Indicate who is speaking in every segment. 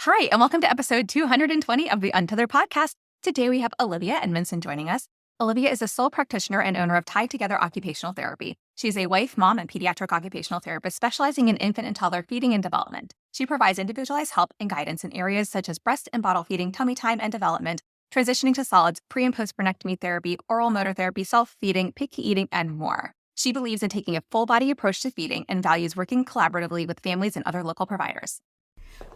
Speaker 1: All right, and welcome to episode 220 of the Untethered podcast. Today we have Olivia Edmondson joining us. Olivia is a sole practitioner and owner of Tied Together Occupational Therapy. She's a wife, mom, and pediatric occupational therapist specializing in infant and toddler feeding and development. She provides individualized help and guidance in areas such as breast and bottle feeding, tummy time and development, transitioning to solids, pre- and post-bronectomy therapy, oral motor therapy, self-feeding, picky eating, and more. She believes in taking a full-body approach to feeding and values working collaboratively with families and other local providers.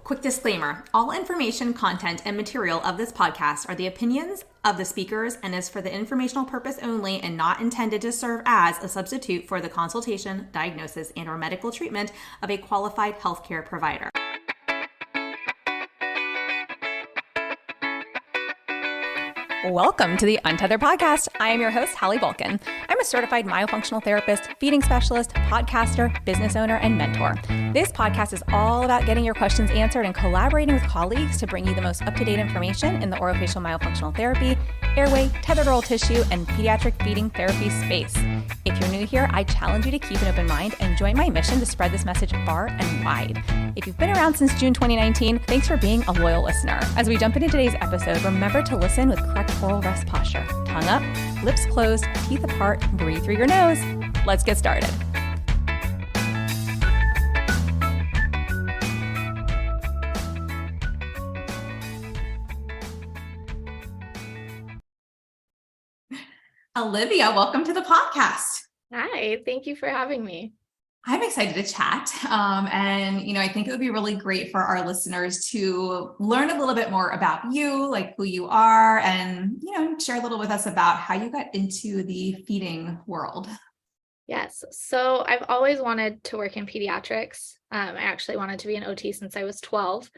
Speaker 1: Quick disclaimer, all information, content, and material of this podcast are the opinions of the speakers and is for the informational purpose only and not intended to serve as a substitute for the consultation, diagnosis, and or medical treatment of a qualified healthcare provider. Welcome to the Untethered podcast. I am your host, Hallie. I'm a certified myofunctional therapist, feeding specialist, podcaster, business owner, and mentor. This podcast is all about getting your questions answered and collaborating with colleagues to bring you the most up-to-date information in the orofacial myofunctional therapy, airway, tethered oral tissue, and pediatric feeding therapy space. If you're new here, I challenge you to keep an open mind and join my mission to spread this message far and wide. If you've been around since June 2019, thanks for being a loyal listener. As we jump into today's episode, remember to listen with correct oral rest posture. Tongue up, lips closed, teeth apart, breathe through your nose. Let's get started. Olivia, welcome to the podcast.
Speaker 2: Hi, thank you for having me.
Speaker 1: I'm excited to chat. I think it would be really great for our listeners to learn a little bit more about you, like who you are, and, share a little with us about how you got into the feeding world.
Speaker 2: Yes. So I've always wanted to work in pediatrics. I actually wanted to be an OT since I was 12,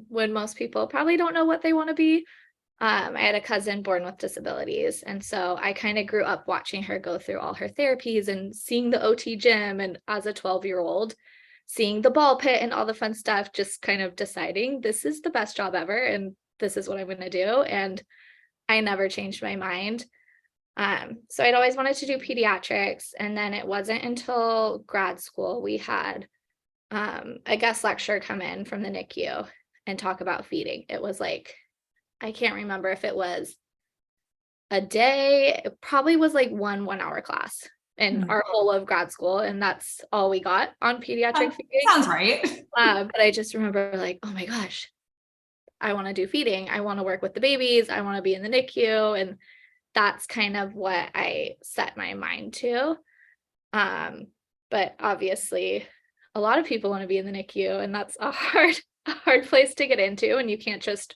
Speaker 2: when most people probably don't know what they want to be. I had a cousin born with disabilities. And so I kind of grew up watching her go through all her therapies and seeing the OT gym. And as a 12-year-old, seeing the ball pit and all the fun stuff, just kind of deciding this is the best job ever. And this is what I'm going to do. And I never changed my mind. So I'd always wanted to do pediatrics. And then it wasn't until grad school we had a guest lecturer come in from the NICU and talk about feeding. It was like, I can't remember if it was a day. It probably was like one 1-hour class in our whole of grad school. And that's all we got on pediatric feeding.
Speaker 1: Sounds right.
Speaker 2: But I just remember like, oh my gosh, I want to do feeding. I want to work with the babies. I want to be in the NICU. And that's kind of what I set my mind to. But obviously a lot of people want to be in the NICU, and that's a hard place to get into. And you can't just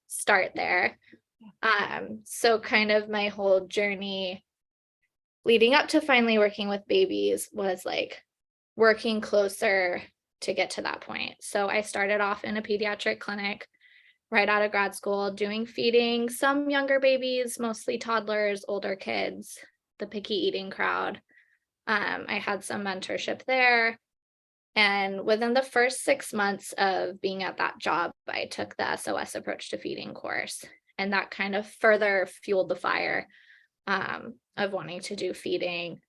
Speaker 2: start there. So kind of my whole journey leading up to finally working with babies was like working closer to get to that point. So I started off in a pediatric clinic right out of grad school, doing feeding, some younger babies, mostly toddlers, older kids, the picky eating crowd. I had some mentorship there. And within the first 6 months of being at that job, I took the SOS approach to feeding course. And that kind of further fueled the fire of wanting to do feeding.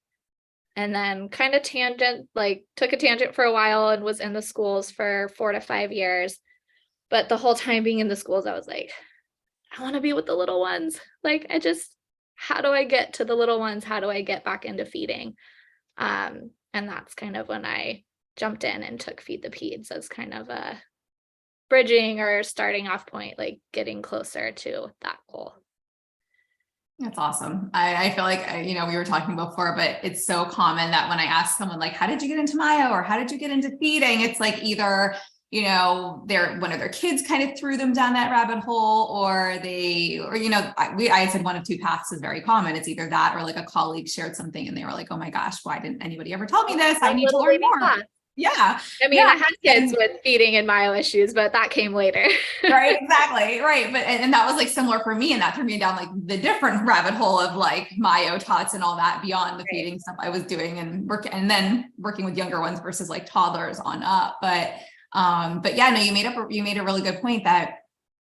Speaker 2: And then kind of took a tangent for a while and was in the schools for 4 to 5 years. But the whole time being in the schools, I was like, I want to be with the little ones. Like, how do I get to the little ones? How do I get back into feeding? And that's kind of when I jumped in and took Feed the Peds as kind of a bridging or starting off point, like getting closer to that goal.
Speaker 1: That's awesome. I feel like, we were talking before, but it's so common that when I ask someone like, how did you get into myo or how did you get into feeding? It's like either, one of their kids kind of threw them down that rabbit hole, or I said one of two paths is very common. It's either that or like a colleague shared something and they were like, oh my gosh, why didn't anybody ever tell me this? I need to learn more. Class. Yeah.
Speaker 2: I mean, I had kids with feeding and myo issues, but that came later.
Speaker 1: Right. Exactly. Right. But, and that was like similar for me. And that threw me down like the different rabbit hole of like myo, TOTS and all that beyond the feeding stuff I was doing and then working with younger ones versus like toddlers on up. But yeah, no, you made a really good point that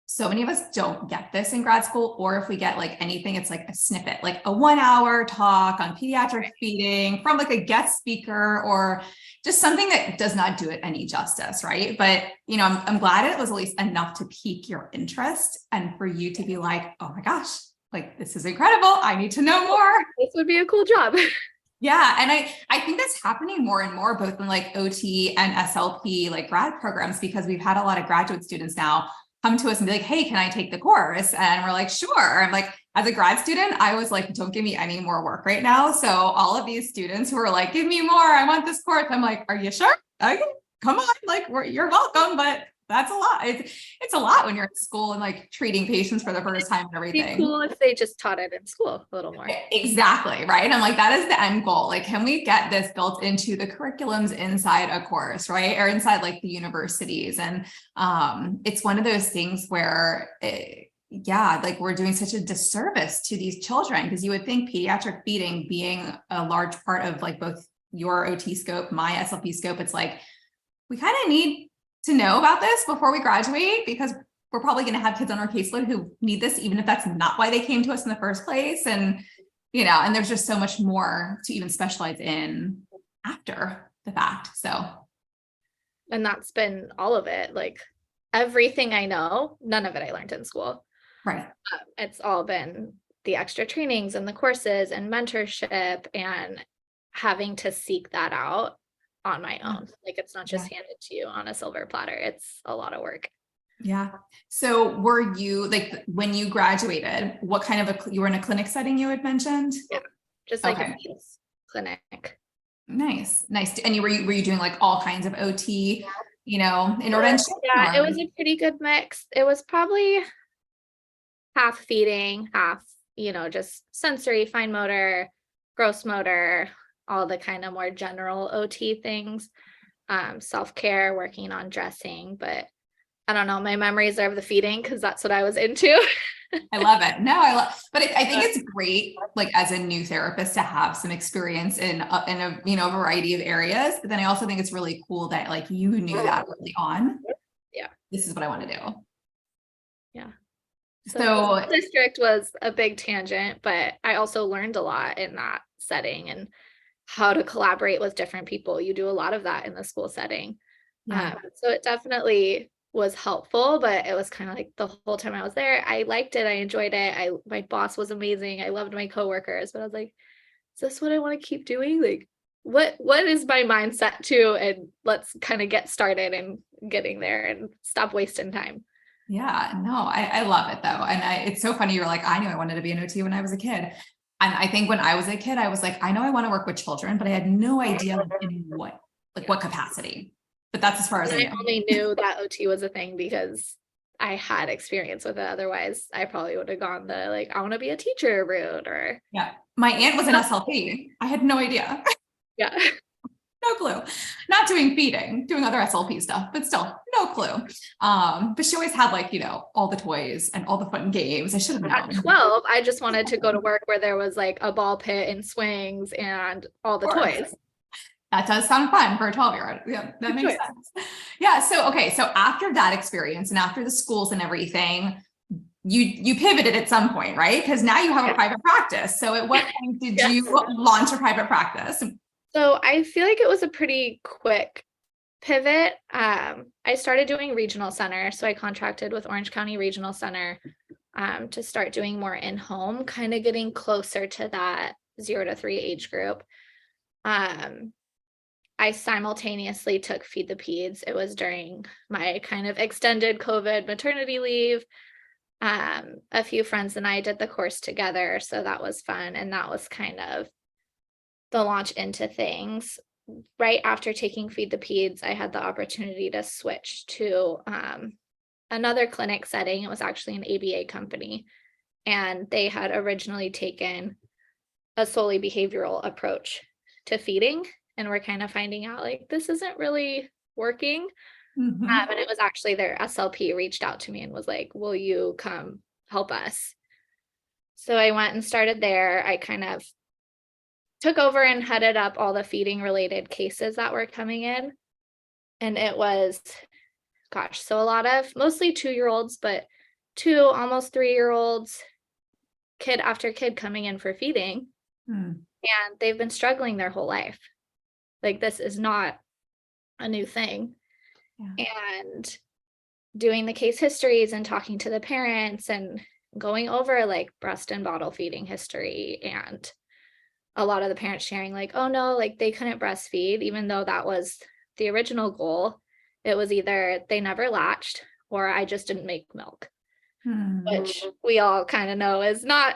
Speaker 1: so many of us don't get this in grad school, or if we get like anything, it's like a snippet, like a 1 hour talk on pediatric feeding from like a guest speaker, or just something that does not do it any justice, right? But, you know, I'm glad it was at least enough to pique your interest and for you to be like, oh my gosh, like this is incredible. I need to know more.
Speaker 2: This would be a cool job.
Speaker 1: Yeah. And I think that's happening more and more, both in like OT and SLP, like grad programs, because we've had a lot of graduate students now come to us and be like, hey, can I take the course? And we're like, sure. I'm like, as a grad student, I was like, don't give me any more work right now. So all of these students who are like, give me more, I want this course. I'm like, are you sure? Okay, come on. Like, you're welcome, but that's a lot. It's a lot when you're in school and like treating patients for the first time and
Speaker 2: It'd be
Speaker 1: everything.
Speaker 2: cool if they just taught it in school a little more.
Speaker 1: Exactly. Right. And I'm like, that is the end goal. Like, can we get this built into the curriculums inside a course, right? Or inside like the universities. And it's one of those things where like we're doing such a disservice to these children, because you would think pediatric feeding being a large part of like both your OT scope, my SLP scope, it's like, we kind of need to know about this before we graduate, because we're probably going to have kids on our caseload who need this, even if that's not why they came to us in the first place. And, you know, and there's just so much more to even specialize in after the fact. So.
Speaker 2: And that's been all of it. Like everything I know, none of it I learned in school.
Speaker 1: Right.
Speaker 2: It's all been the extra trainings and the courses and mentorship and having to seek that out on my own. Like it's not just handed to you on a silver platter. It's a lot of work.
Speaker 1: Yeah. So were you like, when you graduated, what kind of you were in a clinic setting you had mentioned?
Speaker 2: Yeah. Just like a fetus clinic.
Speaker 1: Nice. And were you doing like all kinds of OT, you know, intervention?
Speaker 2: Yeah, it was a pretty good mix. It was probably half feeding, half, you know, just sensory, fine motor, gross motor, all the kind of more general OT things, self-care, working on dressing, but I don't know, my memories are of the feeding because that's what I was into.
Speaker 1: I love it. No, but I think it's great, like as a new therapist, to have some experience in a, you know, variety of areas. But then I also think it's really cool that like you knew that early on.
Speaker 2: Yeah.
Speaker 1: This is what I want to do.
Speaker 2: Yeah.
Speaker 1: So
Speaker 2: district was a big tangent, but I also learned a lot in that setting and how to collaborate with different people. You do a lot of that in the school setting.
Speaker 1: yeah.
Speaker 2: So it definitely was helpful, but it was kind of like the whole time I was there, I liked it. I enjoyed it. My boss was amazing. I loved my coworkers, but I was like, is this what I want to keep doing? Like, what is my mindset to? And let's kind of get started and getting there and stop wasting time.
Speaker 1: Yeah, no, I love it though. And it's so funny. You're like, I knew I wanted to be an OT when I was a kid. And I think when I was a kid, I was like, I know I want to work with children, but I had no idea in what capacity. But that's as far as I know.
Speaker 2: Only knew that OT was a thing because I had experience with it. Otherwise, I probably would have gone the like, I want to be a teacher route or.
Speaker 1: Yeah. My aunt was an SLP. I had no idea.
Speaker 2: Yeah.
Speaker 1: No clue. Not doing feeding, doing other SLP stuff, but still no clue. But she always had like, you know, all the toys and all the fun games. I should have known.
Speaker 2: At 12, I just wanted to go to work where there was like a ball pit and swings and all the toys.
Speaker 1: That does sound fun for a 12-year-old. Yeah, that makes sense. Yeah. So, okay. So after that experience and after the schools and everything, you pivoted at some point, right? Because now you have a private practice. So at what point did you launch a private practice?
Speaker 2: So I feel like it was a pretty quick pivot. I started doing regional center. So I contracted with Orange County Regional Center to start doing more in-home, kind of getting closer to that 0 to 3 age group. I simultaneously took Feed the Peds. It was during my kind of extended COVID maternity leave. A few friends and I did the course together. So that was fun. And that was kind of the launch into things. Right after taking Feed the Peds, I had the opportunity to switch to another clinic setting. It was actually an ABA company. And they had originally taken a solely behavioral approach to feeding. And we're kind of finding out like, this isn't really working.
Speaker 1: Mm-hmm.
Speaker 2: And it was actually their SLP reached out to me and was like, will you come help us? So I went and started there. I kind of took over and headed up all the feeding related cases that were coming in. And it was, so a lot of mostly 2-year-olds, but 2, almost 3-year-olds, kid after kid coming in for feeding,
Speaker 1: Hmm.
Speaker 2: and they've been struggling their whole life. Like, this is not a new thing.
Speaker 1: Yeah.
Speaker 2: And doing the case histories and talking to the parents and going over like breast and bottle feeding history, and a lot of the parents sharing like, oh no, like they couldn't breastfeed, even though that was the original goal. It was either they never latched or I just didn't make milk,
Speaker 1: Hmm.
Speaker 2: which we all kind of know is not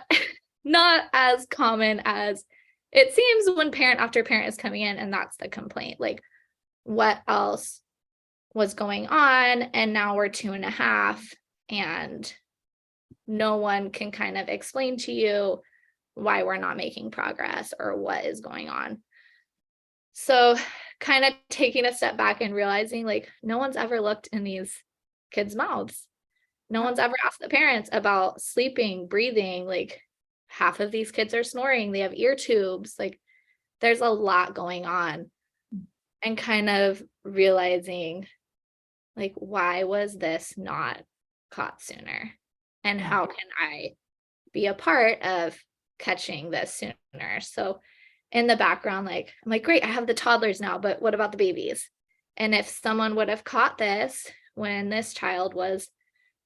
Speaker 2: not as common as it seems when parent after parent is coming in and that's the complaint. Like, what else was going on? And now we're 2.5, and no one can kind of explain to you why we're not making progress or what is going on. So kind of taking a step back and realizing like no one's ever looked in these kids' mouths. No one's ever asked the parents about sleeping, breathing. Like, half of these kids are snoring, they have ear tubes. Like, there's a lot going on. And kind of realizing like, why was this not caught sooner? And
Speaker 1: Yeah.
Speaker 2: how can I be a part of catching this sooner? So in the background, like, I'm like, great, I have the toddlers now, but what about the babies? And if someone would have caught this when this child was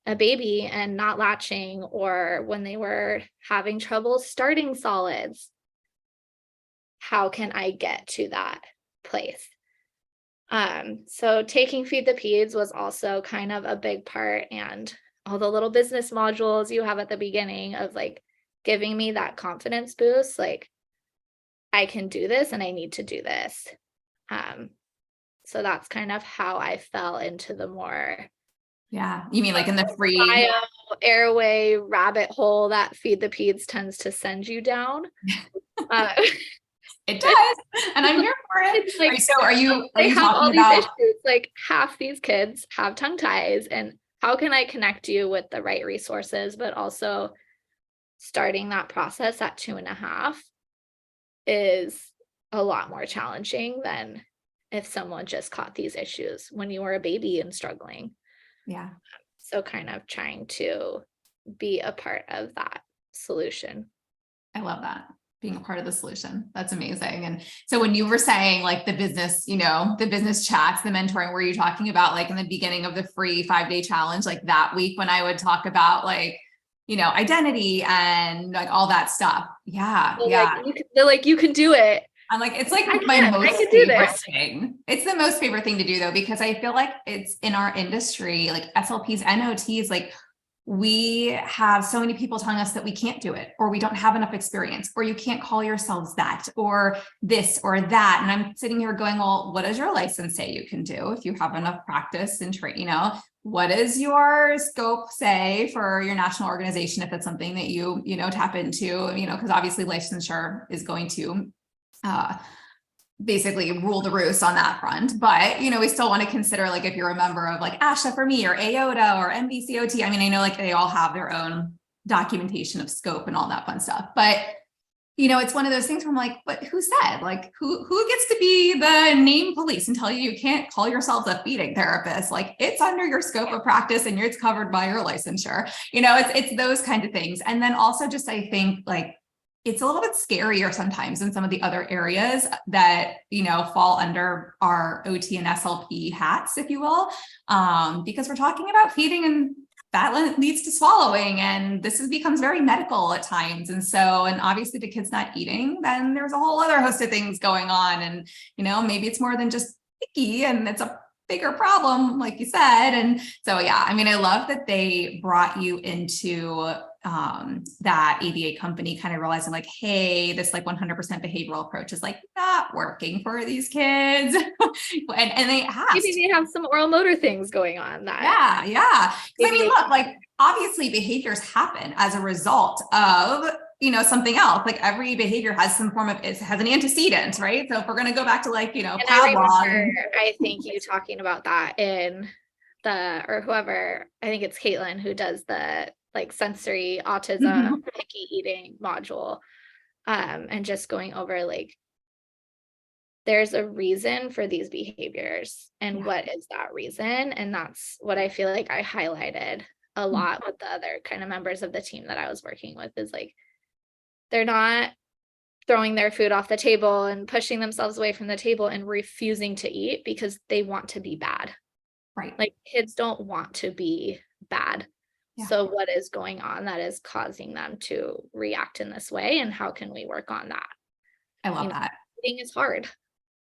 Speaker 2: a baby and not latching, or when they were having trouble starting solids, how can I get to that place? So taking Feed the Peds was also kind of a big part, and all the little business modules you have at the beginning of like giving me that confidence boost, like I can do this and I need to do this. Um, so that's kind of how I fell into the more
Speaker 1: Yeah. You mean like in the free?
Speaker 2: bio airway rabbit hole that Feed the Peds tends to send you down. Uh,
Speaker 1: It does. And I'm here for it.
Speaker 2: it's like,
Speaker 1: So are
Speaker 2: they
Speaker 1: you
Speaker 2: have
Speaker 1: talking
Speaker 2: all these
Speaker 1: about,
Speaker 2: issues. Like, half these kids have tongue ties, and how can I connect you with the right resources? But also starting that process at 2.5 is a lot more challenging than if someone just caught these issues when you were a baby and struggling.
Speaker 1: yeah,
Speaker 2: So kind of trying to be a part of that solution.
Speaker 1: I love that. Being a part of the solution. That's amazing. And so when you were saying like the business, the business chats, the mentoring, were you talking about like in the beginning of the free 5-day challenge, like that week when I would talk about like, identity and like all that stuff? Yeah.
Speaker 2: So
Speaker 1: Yeah.
Speaker 2: they're like, you can do it.
Speaker 1: I'm like, it's like
Speaker 2: I
Speaker 1: my
Speaker 2: can, I
Speaker 1: most
Speaker 2: can do
Speaker 1: favorite
Speaker 2: this.
Speaker 1: thing. It's the most favorite thing to do though, because I feel like it's in our industry, like SLPs, NOTs, like we have so many people telling us that we can't do it, or we don't have enough experience, or you can't call yourselves that, or this or that. And I'm sitting here going, well, what does your license say you can do if you have enough practice and train, what does your scope say for your national organization if it's something that you tap into, because obviously licensure is going to basically rule the roost on that front. But, we still want to consider like if you're a member of like ASHA for me or AOTA or MBCOT, I mean, I know like they all have their own documentation of scope and all that fun stuff. But, it's one of those things where I'm like, but who said, like, who gets to be the name police and tell you can't call yourself a feeding therapist? Like, it's under your scope of practice and it's covered by your licensure. It's those kinds of things. And then also just, I think like, it's a little bit scarier sometimes than some of the other areas that, fall under our OT and SLP hats, if you will, because we're talking about feeding and that leads to swallowing. And becomes very medical at times. And so, and obviously the kid's not eating, then there's a whole other host of things going on. And, maybe it's more than just picky and it's a bigger problem, like you said. And so, yeah, I mean, I love that they brought you into that ABA company, kind of realizing like, hey, this like 100% behavioral approach is like not working for these kids. and they asked.
Speaker 2: Maybe they have some oral motor things going on that.
Speaker 1: Yeah. I mean, look, like obviously behaviors happen as a result of something else. Like every behavior has some form of, it has an antecedent, right? So if we're going to go back to like,
Speaker 2: And
Speaker 1: Pavlov.
Speaker 2: I think you talking about that in or whoever, I think it's Caitlin who does the like sensory autism, picky eating module. And just going over like, there's a reason for these behaviors and what is that reason? And that's what I feel like I highlighted a lot with the other kind of members of the team that I was working with, is like, they're not throwing their food off the table and pushing themselves away from the table and refusing to eat because they want to be bad.
Speaker 1: Right.
Speaker 2: Like, kids don't want to be bad.
Speaker 1: Yeah.
Speaker 2: So what is going on that is causing them to react in this way, and how can we work on that?
Speaker 1: I love that.
Speaker 2: Eating is hard.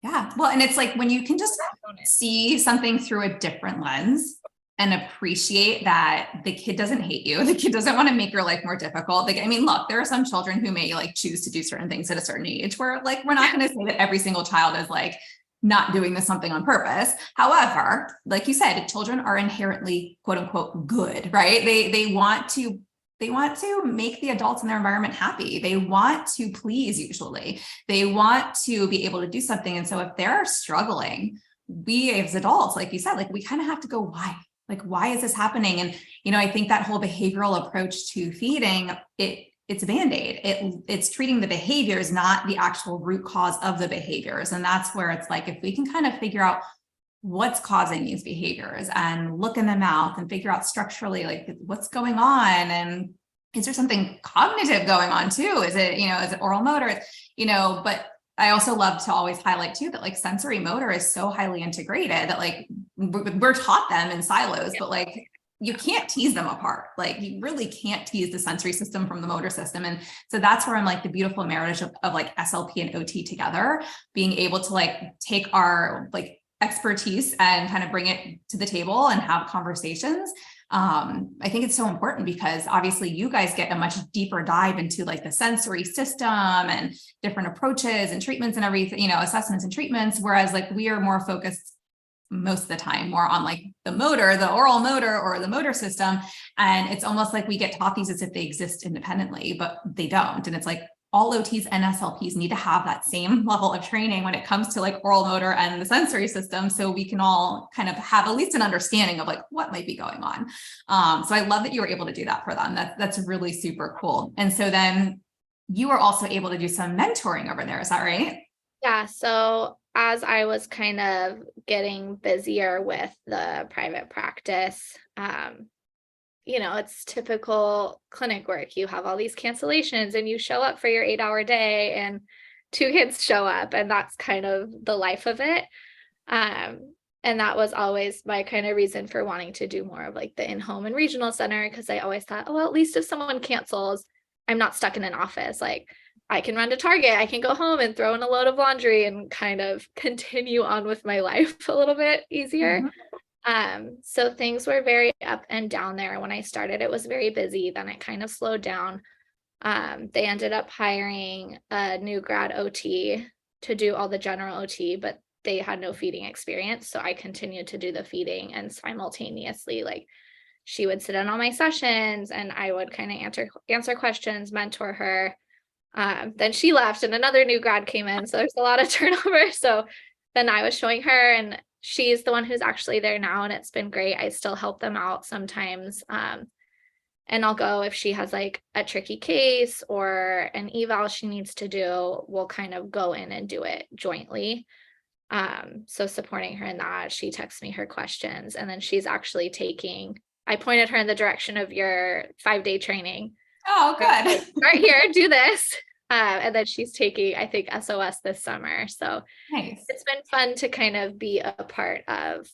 Speaker 1: Yeah. Well, and it's like when you can just see something through a different lens and appreciate that the kid doesn't hate you. The kid doesn't want to make your life more difficult. Like, I mean, look, there are some children who may like choose to do certain things at a certain age where like, we're not going to say that every single child is like not doing this something on purpose. However, like you said, children are inherently quote unquote good, right? They want to make the adults in their environment happy. They want to please, usually. They want to be able to do something. And so if they're struggling, we as adults, like you said, like we kind of have to go, why? Like, why is this happening? And, I think that whole behavioral approach to feeding, it's a Band-Aid. It's treating the behaviors, not the actual root cause of the behaviors. And that's where it's like, if we can kind of figure out what's causing these behaviors and look in the mouth and figure out structurally, like what's going on. And is there something cognitive going on too? Is it oral motor? But I also love to always highlight too, that like sensory motor is so highly integrated that like we're taught them in silos, but like you can't tease them apart. Like you really can't tease the sensory system from the motor system. And so that's where I'm like the beautiful marriage of like SLP and OT together, being able to like take our like expertise and kind of bring it to the table and have conversations. I think it's so important because obviously you guys get a much deeper dive into like the sensory system and different approaches and treatments and everything, assessments and treatments. Whereas like we are more focused most of the time more on like the motor, the oral motor or the motor system. And it's almost like we get taught these as if they exist independently, but they don't. And it's like, all OTs and SLPs need to have that same level of training when it comes to like oral motor and the sensory system. So we can all kind of have at least an understanding of like what might be going on. So I love that you were able to do that for them. That's really super cool. And so then you were also able to do some mentoring over there. Is that right?
Speaker 2: Yeah. So as I was kind of getting busier with the private practice, it's typical clinic work. You have all these cancellations and you show up for your 8-hour day and 2 kids show up, and that's kind of the life of it. And that was always my kind of reason for wanting to do more of like the in-home and regional center, because I always thought, oh, well, at least if someone cancels, I'm not stuck in an office. Like I can run to Target, I can go home and throw in a load of laundry and kind of continue on with my life a little bit easier. So things were very up and down there. When I started, it was very busy. Then it kind of slowed down. They ended up hiring a new grad OT to do all the general OT, but they had no feeding experience. So I continued to do the feeding, and simultaneously, like she would sit in on my sessions and I would kind of answer questions, mentor her. Then she left and another new grad came in. So there's a lot of turnover. So then I was showing her, and she's the one who's actually there now, and it's been great. I still help them out sometimes. And I'll go if she has like a tricky case or an eval she needs to do, we'll kind of go in and do it jointly. So supporting her in that. She texts me her questions, and then she's actually I pointed her in the direction of your 5-day training.
Speaker 1: Oh, good.
Speaker 2: Start here, do this. And then she's taking, I think, SOS this summer. So
Speaker 1: nice.
Speaker 2: It's been fun to kind of be a part of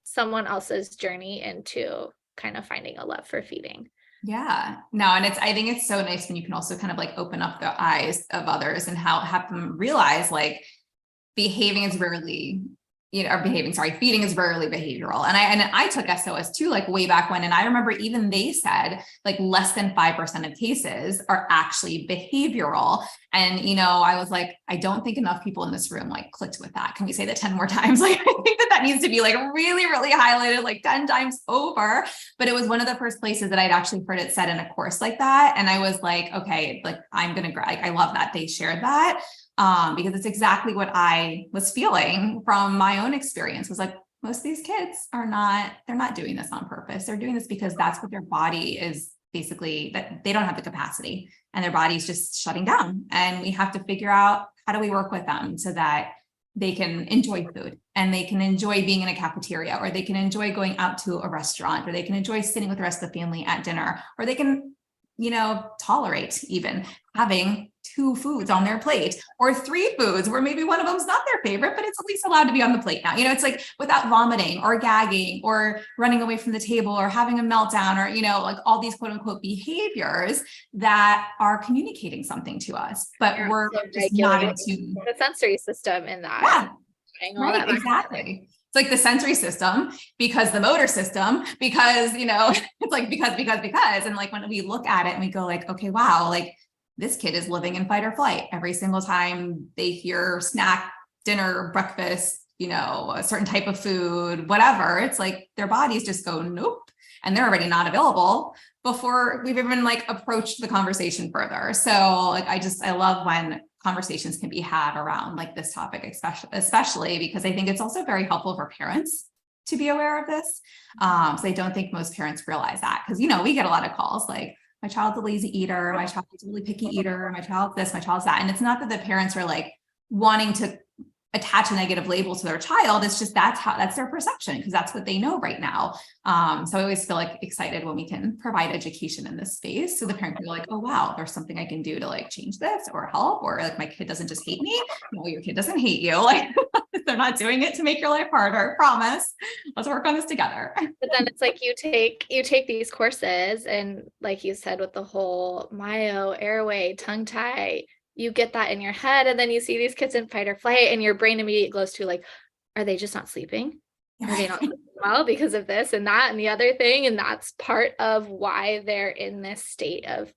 Speaker 2: someone else's journey into kind of finding a love for feeding.
Speaker 1: Yeah, no. And I think it's so nice when you can also kind of like open up the eyes of others and have them realize like feeding is rarely behavioral. And I took SOS too, like way back when. And I remember even they said like less than 5% of cases are actually behavioral. And, I was like, I don't think enough people in this room like clicked with that. Can we say that 10 more times? Like, I think that needs to be like really, really highlighted like 10 times over. But it was one of the first places that I'd actually heard it said in a course like that. And I was like, okay, like I love that they shared that. Because it's exactly what I was feeling from my own experience. Was like, most of these kids they're not doing this on purpose. They're doing this because that's what their body is basically, that they don't have the capacity and their body's just shutting down. And we have to figure out how do we work with them so that they can enjoy food and they can enjoy being in a cafeteria, or they can enjoy going out to a restaurant, or they can enjoy sitting with the rest of the family at dinner, or they can, tolerate even having 2 foods on their plate or 3 foods where maybe one of them's not their favorite, but it's at least allowed to be on the plate now. It's like without vomiting or gagging or running away from the table or having a meltdown or, like all these quote unquote behaviors that are communicating something to us, but we're just not in tune.
Speaker 2: The sensory system in that.
Speaker 1: Yeah, right, exactly. It's like the sensory system, because the motor system, because, it's like, because, and like when we look at it and we go like, okay, wow, like this kid is living in fight or flight every single time they hear snack, dinner, breakfast, a certain type of food, whatever. It's like their bodies just go, nope. And they're already not available before we've even like approached the conversation further. So like, I love when conversations can be had around like this topic, especially because I think it's also very helpful for parents to be aware of this. So I don't think most parents realize that, because, we get a lot of calls like, my child's a lazy eater, my child's a really picky eater, my child's this, my child's that. And it's not that the parents are like wanting to attach a negative label to their child. It's just that's their perception, because that's what they know right now. So I always feel like excited when we can provide education in this space, so the parent can be like, oh wow, there's something I can do to like change this or help, or like my kid doesn't just hate me. No, your kid doesn't hate you. Like they're not doing it to make your life harder. Promise. Let's work on this together.
Speaker 2: But then it's like you take these courses, and like you said, with the whole myo, airway, tongue tie, you get that in your head, and then you see these kids in fight or flight, and your brain immediately goes to like, are they just not sleeping? Are they not sleeping well because of this and that and the other thing? And that's part of why they're in this state of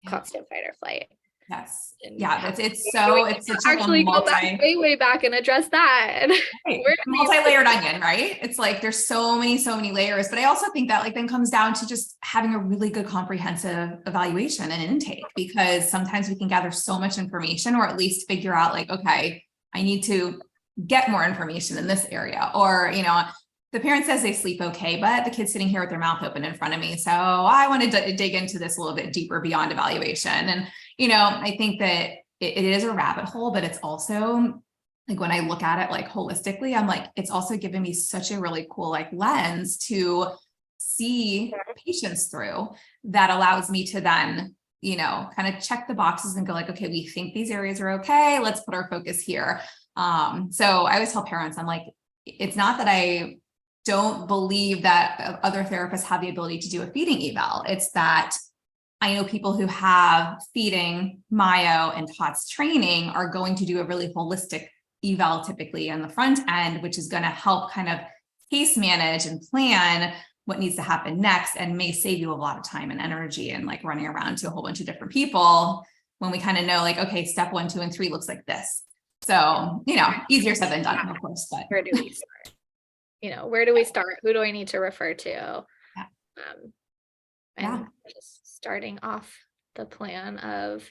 Speaker 2: constant fight or flight.
Speaker 1: Yes. Yeah. It's such
Speaker 2: actually go back way back and address that.
Speaker 1: Right. Multi-layered onion, right? It's like there's so many layers, but I also think that like then comes down to just having a really good comprehensive evaluation and intake, because sometimes we can gather so much information, or at least figure out like, okay, I need to get more information in this area, or the parent says they sleep okay, but the kid's sitting here with their mouth open in front of me, so I want to dig into this a little bit deeper beyond evaluation. And I think that it is a rabbit hole, but it's also like when I look at it like holistically, I'm like, it's also given me such a really cool like lens to see patients through, that allows me to then, kind of check the boxes and go like, okay, we think these areas are okay. Let's put our focus here. So I always tell parents, I'm like, it's not that I don't believe that other therapists have the ability to do a feeding eval. It's that I know people who have feeding, myo, and TOTS training are going to do a really holistic eval typically on the front end, which is going to help kind of case manage and plan what needs to happen next, and may save you a lot of time and energy and like running around to a whole bunch of different people, when we kind of know like, okay, step 1, 2, and 3 looks like this. So, easier said than done, of course, but
Speaker 2: where do we start? Where do we start? Who do I need to refer to? And just starting off the plan of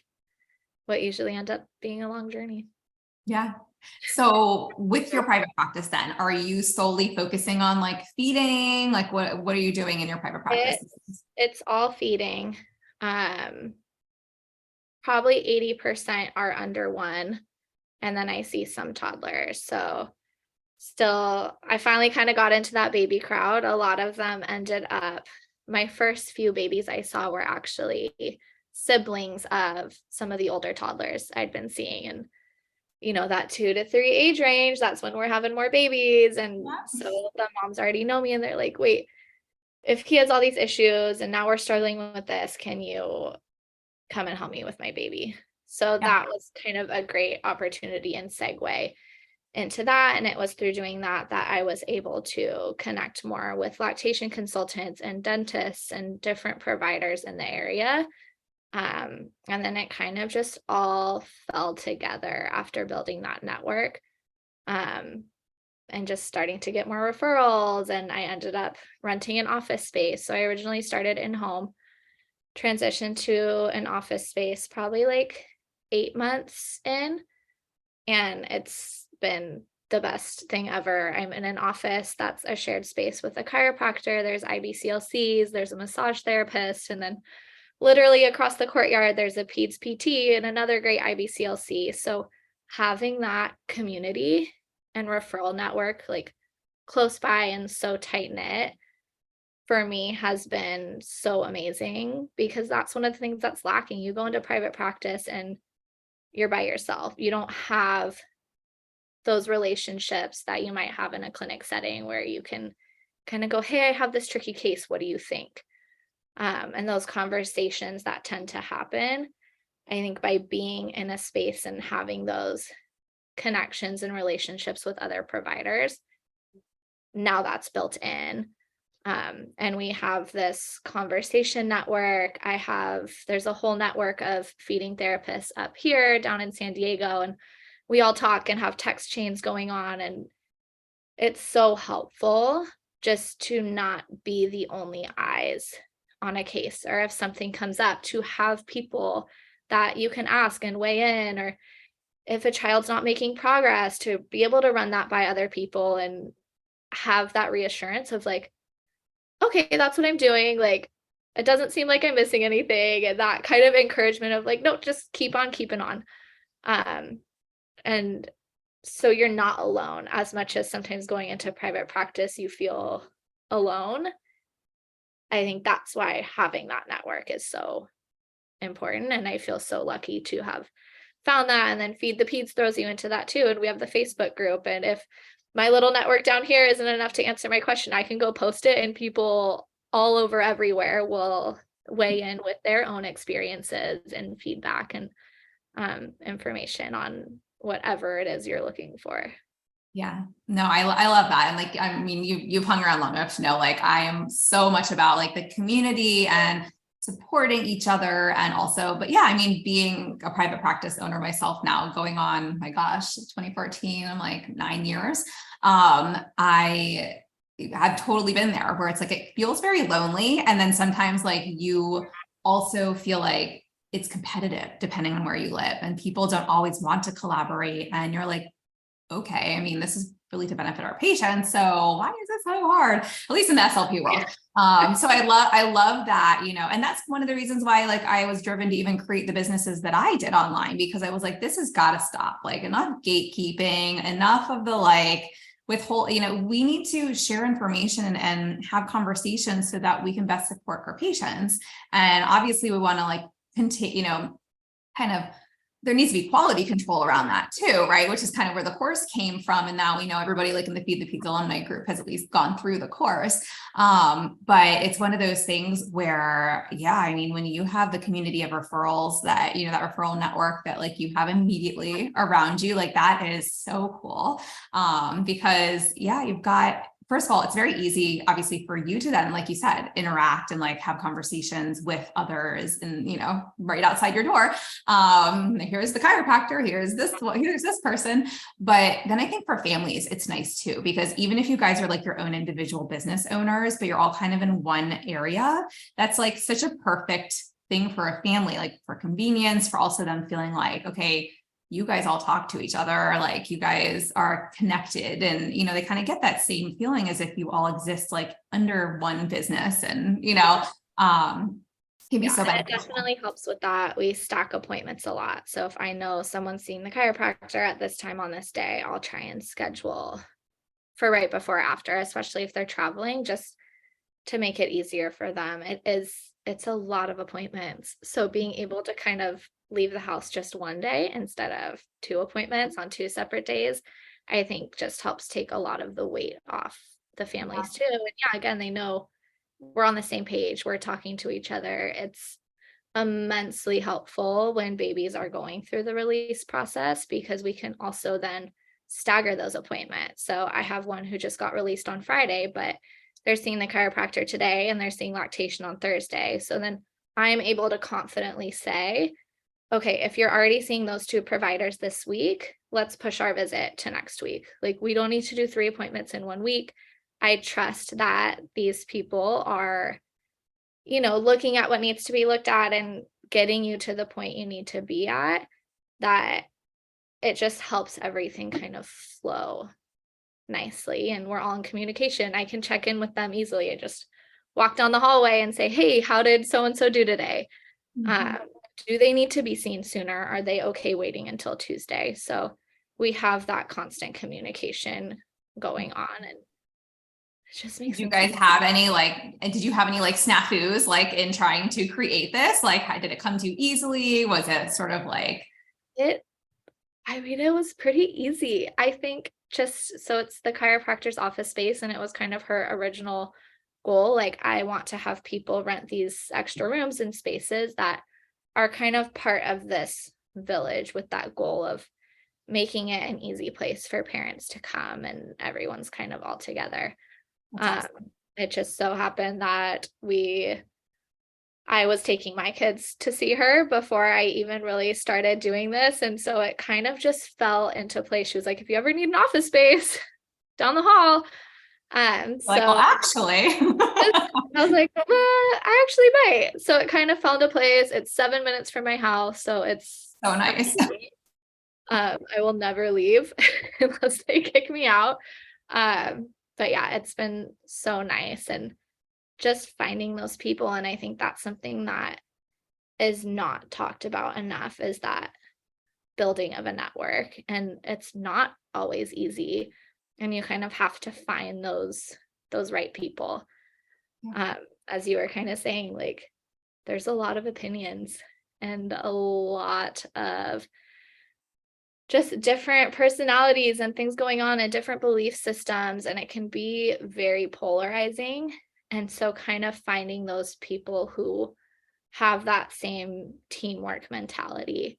Speaker 2: what usually ends up being a long journey.
Speaker 1: Yeah. So with your private practice then, are you solely focusing on like feeding? Like what are you doing in your private practice?
Speaker 2: It's all feeding. Probably 80% are under 1. And then I see some toddlers. So still, I finally kind of got into that baby crowd. A lot of them ended up, my first few babies I saw were actually siblings of some of the older toddlers I'd been seeing. And, that 2 to 3 age range, that's when we're having more babies. And so the moms already know me, and they're like, wait, if he has all these issues and now we're struggling with this, can you come and help me with my baby? So that was kind of a great opportunity and segue into that. And it was through doing that I was able to connect more with lactation consultants and dentists and different providers in the area. And then it kind of just all fell together after building that network, and just starting to get more referrals. And I ended up renting an office space. So I originally started in home, transitioned to an office space probably like 8 months in, and it's been the best thing ever. I'm in an office that's a shared space with a chiropractor. There's IBCLCs, there's a massage therapist, and then literally across the courtyard, there's a peds PT and another great IBCLC. So having that community and referral network like close by and so tight knit for me has been so amazing, because that's one of the things that's lacking. You go into private practice and you're by yourself. You don't have those relationships that you might have in a clinic setting where you can kind of go, hey, I have this tricky case. What do you think? And those conversations that tend to happen, I think by being in a space and having those connections and relationships with other providers, now that's built in. And we have this conversation network. There's a whole network of feeding therapists up here down in San Diego, and we all talk and have text chains going on. And it's so helpful just to not be the only eyes on a case, or if something comes up, to have people that you can ask and weigh in, or if a child's not making progress, to be able to run that by other people and have that reassurance of like, okay, that's what I'm doing. Like, it doesn't seem like I'm missing anything. And that kind of encouragement of like, no, just keep on keeping on. And so you're not alone, as much as sometimes going into private practice, you feel alone. I think that's why having that network is so important. And I feel so lucky to have found that. And then Feed the Peds throws you into that too. And we have the Facebook group. And if my little network down here isn't enough to answer my question, I can go post it, and people all over everywhere will weigh in with their own experiences and feedback and information on whatever it is you're looking for.
Speaker 1: Yeah, no, I love that. And like, I mean, you've hung around long enough to know, like, I am so much about like the community and supporting each other. And also, but yeah, I mean, being a private practice owner myself now, going on, my gosh, 2014, I'm like 9 years. I have totally been there where it's like, it feels very lonely. And then sometimes like you also feel like it's competitive depending on where you live, and people don't always want to collaborate. And you're like, okay, I mean, this is really to benefit our patients. So why is this so hard? At least in the SLP world. So I love that, you know, and that's one of the reasons why, like, I was driven to even create the businesses that I did online, because I was like, this has got to stop. Like, enough gatekeeping, enough of the like withhold, you know, we need to share information and have conversations so that we can best support our patients. And obviously we want to like continue, you know, kind of, there needs to be quality control around that too, right? Which is kind of where the course came from. And now we know everybody like in the Feed the Peds alumni group has at least gone through the course. But it's one of those things where, yeah, I mean, when you have the community of referrals that, you know, that referral network that like you have immediately around you, like that is so cool. Because yeah, you've got, first of all, it's very easy, obviously, for you to then, like you said, interact and like have conversations with others and, you know, right outside your door. Here's the chiropractor, here's this person. But then I think for families, it's nice too, because even if you guys are like your own individual business owners, but you're all kind of in one area, that's like such a perfect thing for a family, like for convenience, for also them feeling like, okay, you guys all talk to each other, like you guys are connected, and, you know, they kind of get that same feeling as if you all exist like under one business, and, you know, can be so
Speaker 2: It
Speaker 1: beneficial.
Speaker 2: definitely helps with that. We stack appointments a lot. So if I know someone's seeing the chiropractor at this time on this day, I'll try and schedule for right before or after, especially if they're traveling, just to make it easier for them. It's a lot of appointments. So being able to kind of leave the house just one day instead of 2 appointments on 2 separate days, I think just helps take a lot of the weight off the families too. And yeah, again, they know we're on the same page, we're talking to each other. It's immensely helpful when babies are going through the release process, because we can also then stagger those appointments. So I have one who just got released on Friday, but they're seeing the chiropractor today and they're seeing lactation on Thursday. So then I'm able to confidently say, okay, if you're already seeing those 2 providers this week, let's push our visit to next week. Like, we don't need to do 3 appointments in 1 week. I trust that these people are, you know, looking at what needs to be looked at and getting you to the point you need to be at, that it just helps everything kind of flow nicely. And we're all in communication. I can check in with them easily. I just walk down the hallway and say, hey, how did so-and-so do today?
Speaker 1: Mhm.
Speaker 2: Do they need to be seen sooner? Are they okay waiting until Tuesday? So we have that constant communication going on, and it just makes
Speaker 1: Did you
Speaker 2: sense.
Speaker 1: guys have any did you have any snafus in trying to create this? How did it come to you easily? Was it sort of
Speaker 2: It I mean, it was pretty easy. I think just so it's the chiropractor's office space, and it was kind of her original goal. Like, I want to have people rent these extra rooms and spaces that are kind of part of this village with that goal of making it an easy place for parents to come and everyone's kind of all together.
Speaker 1: that's
Speaker 2: Um,
Speaker 1: awesome.
Speaker 2: it just so happened that I was taking my kids to see her before I even really started doing this. And so it kind of just fell into place. She was like, if you ever need an office space down the hall.
Speaker 1: Well,
Speaker 2: So
Speaker 1: actually.
Speaker 2: I was like, I actually might. So it kind of fell into place. It's 7 minutes from my house. So it's
Speaker 1: So nice.
Speaker 2: I will never leave unless they kick me out. But yeah, it's been so nice, and just finding those people. And I think that's something that is not talked about enough, is that building of a network. And it's not always easy. And you kind of have to find those right people. Um, as you were kind of saying, like, there's a lot of opinions and a lot of just different personalities and things going on and different belief systems, and it can be very polarizing. And so kind of finding those people who have that same teamwork mentality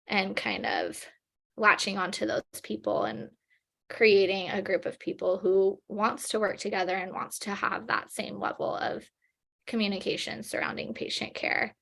Speaker 2: and kind of latching onto those people and creating a group of people who wants to work together and wants to have that same level of communication surrounding patient care,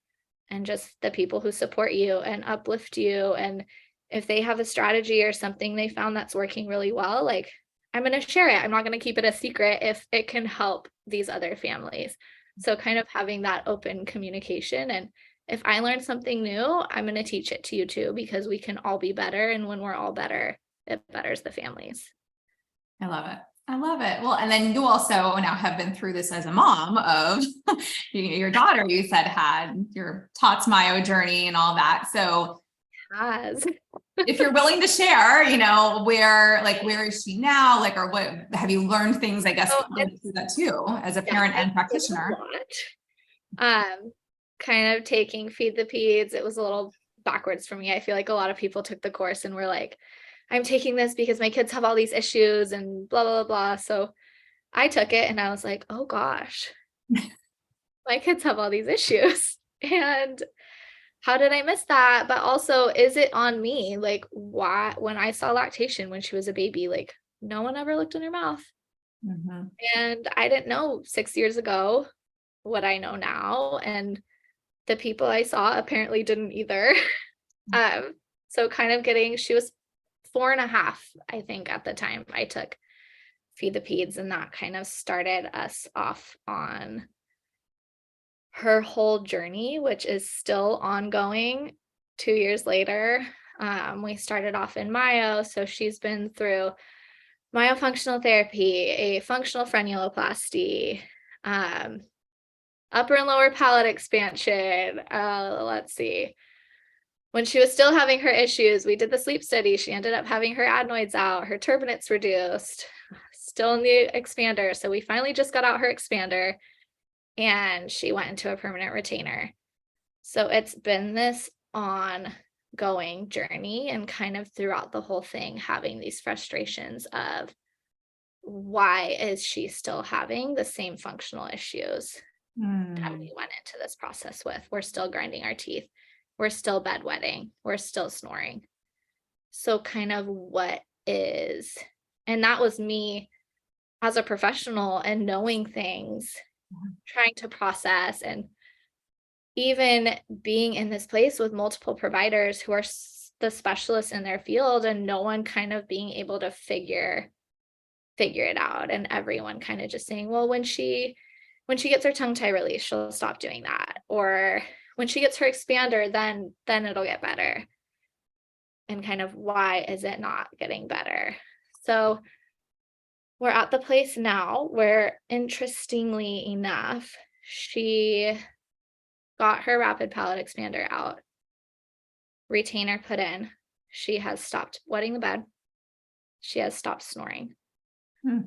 Speaker 2: and just the people who support you and uplift you. And if they have a strategy or something they found that's working really well, like, I'm going to share it. I'm not going to keep it a secret if it can help these other families. So kind of having that open communication, and if I learn something new, I'm going to teach it to you too, because we can all be better. And when we're all better, it betters the families.
Speaker 1: I love it. I love it. Well, and then you also now have been through this as a mom of your daughter, you said had your TOTS myo journey and all that. So
Speaker 2: As
Speaker 1: if you're willing to share, where is she now? Or what have you learned things, I guess,
Speaker 2: so
Speaker 1: through that too, as a
Speaker 2: yeah,
Speaker 1: parent and
Speaker 2: it's a
Speaker 1: practitioner?
Speaker 2: lot. Kind of taking Feed the Peds, it was a little backwards for me. I feel like a lot of people took the course and were like, I'm taking this because my kids have all these issues and blah, blah, blah. So I took it and I was like, oh gosh, my kids have all these issues. And how did I miss that? But also, is it on me? Like, why, when I saw lactation when she was a baby, like, no one ever looked in her mouth.
Speaker 1: Mhm.
Speaker 2: And I didn't know 6 years ago what I know now. And the people I saw apparently didn't either. Um, so kind of she was 4.5, I think, at the time I took Feed the Peds, and that kind of started us off on her whole journey, which is still ongoing 2 years later. We started off in myo, so she's been through myofunctional therapy, a functional frenuloplasty, um, upper and lower palate expansion. Let's see. When she was still having her issues, we did the sleep study. She ended up having her adenoids out, her turbinates reduced, still in the expander. So we finally just got out her expander, and she went into a permanent retainer. So it's been this ongoing journey, and kind of throughout the whole thing, having these frustrations of, why is she still having the same functional issues that we went into this process with? We're still grinding our teeth. We're still bedwetting. We're still snoring. So kind of what is, and that was me as a professional and knowing things, trying to process, and even being in this place with multiple providers who are the specialists in their field, and no one kind of being able to figure it out, and everyone kind of just saying, well, when she gets her tongue tie release, she'll stop doing that, or when she gets her expander, then it'll get better. And kind of, why is it not getting better? So we're at the place now where, interestingly enough, she got her rapid palate expander out, retainer put in, she has stopped wetting the bed. She has stopped snoring.
Speaker 1: Hmm.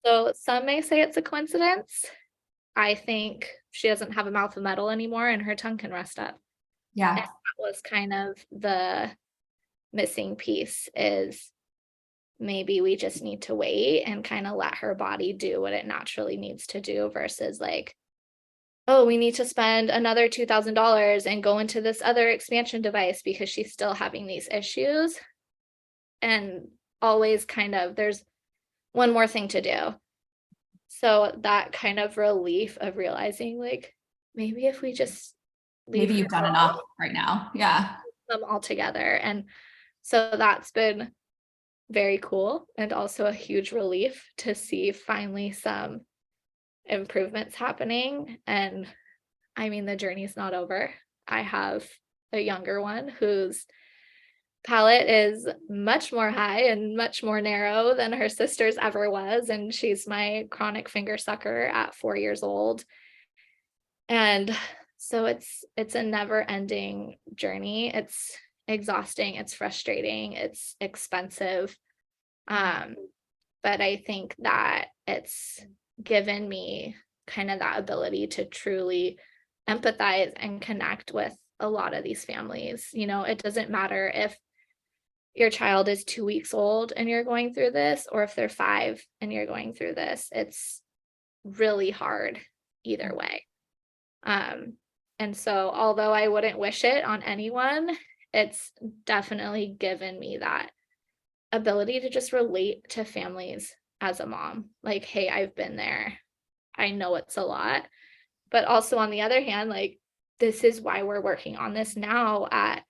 Speaker 2: So some may say it's a coincidence. I think she doesn't have a mouth of metal anymore and her tongue can rest up. And
Speaker 1: Yeah.
Speaker 2: that was kind of the missing piece, is maybe we just need to wait and kind of let her body do what it naturally needs to do versus like, oh, we need to spend another $2,000 and go into this other expansion device because she's still having these issues. And always kind of, there's one more thing to do. So that kind of relief of realizing like, maybe if we just leave
Speaker 1: Maybe
Speaker 2: her
Speaker 1: you've done
Speaker 2: alone,
Speaker 1: enough right now. Yeah.
Speaker 2: them all together. And so that's been very cool and also a huge relief to see finally some improvements happening. And I mean, the journey's not over. I have a younger one whose palate is much more high and much more narrow than her sister's ever was. And she's my chronic finger sucker at 4 years old. And so it's a never ending journey. It's exhausting, it's frustrating, it's expensive. Um, but I think that it's given me kind of that ability to truly empathize and connect with a lot of these families. You know, it doesn't matter if your child is 2 weeks old and you're going through this, or if they're 5 and you're going through this. It's really hard either way. And so although I wouldn't wish it on anyone, it's definitely given me that ability to just relate to families as a mom. Like, hey, I've been there. I know it's a lot. But also on the other hand, like, this is why we're working on this now at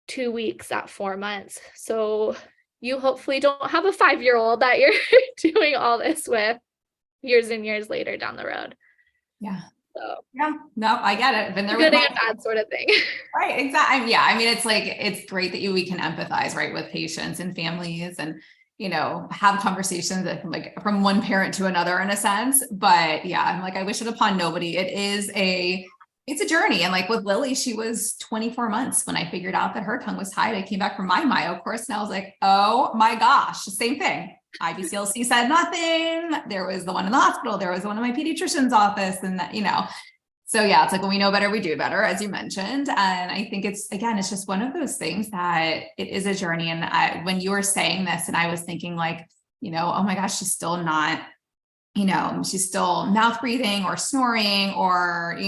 Speaker 2: 2 weeks, at 4 months. So you hopefully don't have a 5-year-old that you're doing all this with years and years later down the road.
Speaker 1: Yeah.
Speaker 2: So
Speaker 1: Yeah. No, I get it. Been there with
Speaker 2: good
Speaker 1: my
Speaker 2: and bad sort of thing.
Speaker 1: right. Exactly. Yeah. I mean, it's like, it's great that we can empathize, right, with patients and families and, have conversations that like from one parent to another in a sense. But yeah, I'm like, I wish it upon nobody. It's a journey. And like with Lily, she was 24 months when I figured out that her tongue was tied. I came back from my myo course and I was like, oh my gosh, same thing. IBCLC said nothing. There was the one in the hospital. There was the one in my pediatrician's office. And that, so yeah, it's like when we know better, we do better, as you mentioned. And I think it's just one of those things that it is a journey. And when you were saying this and I was thinking like, oh my gosh, she's still not, she's still mouth breathing or snoring or,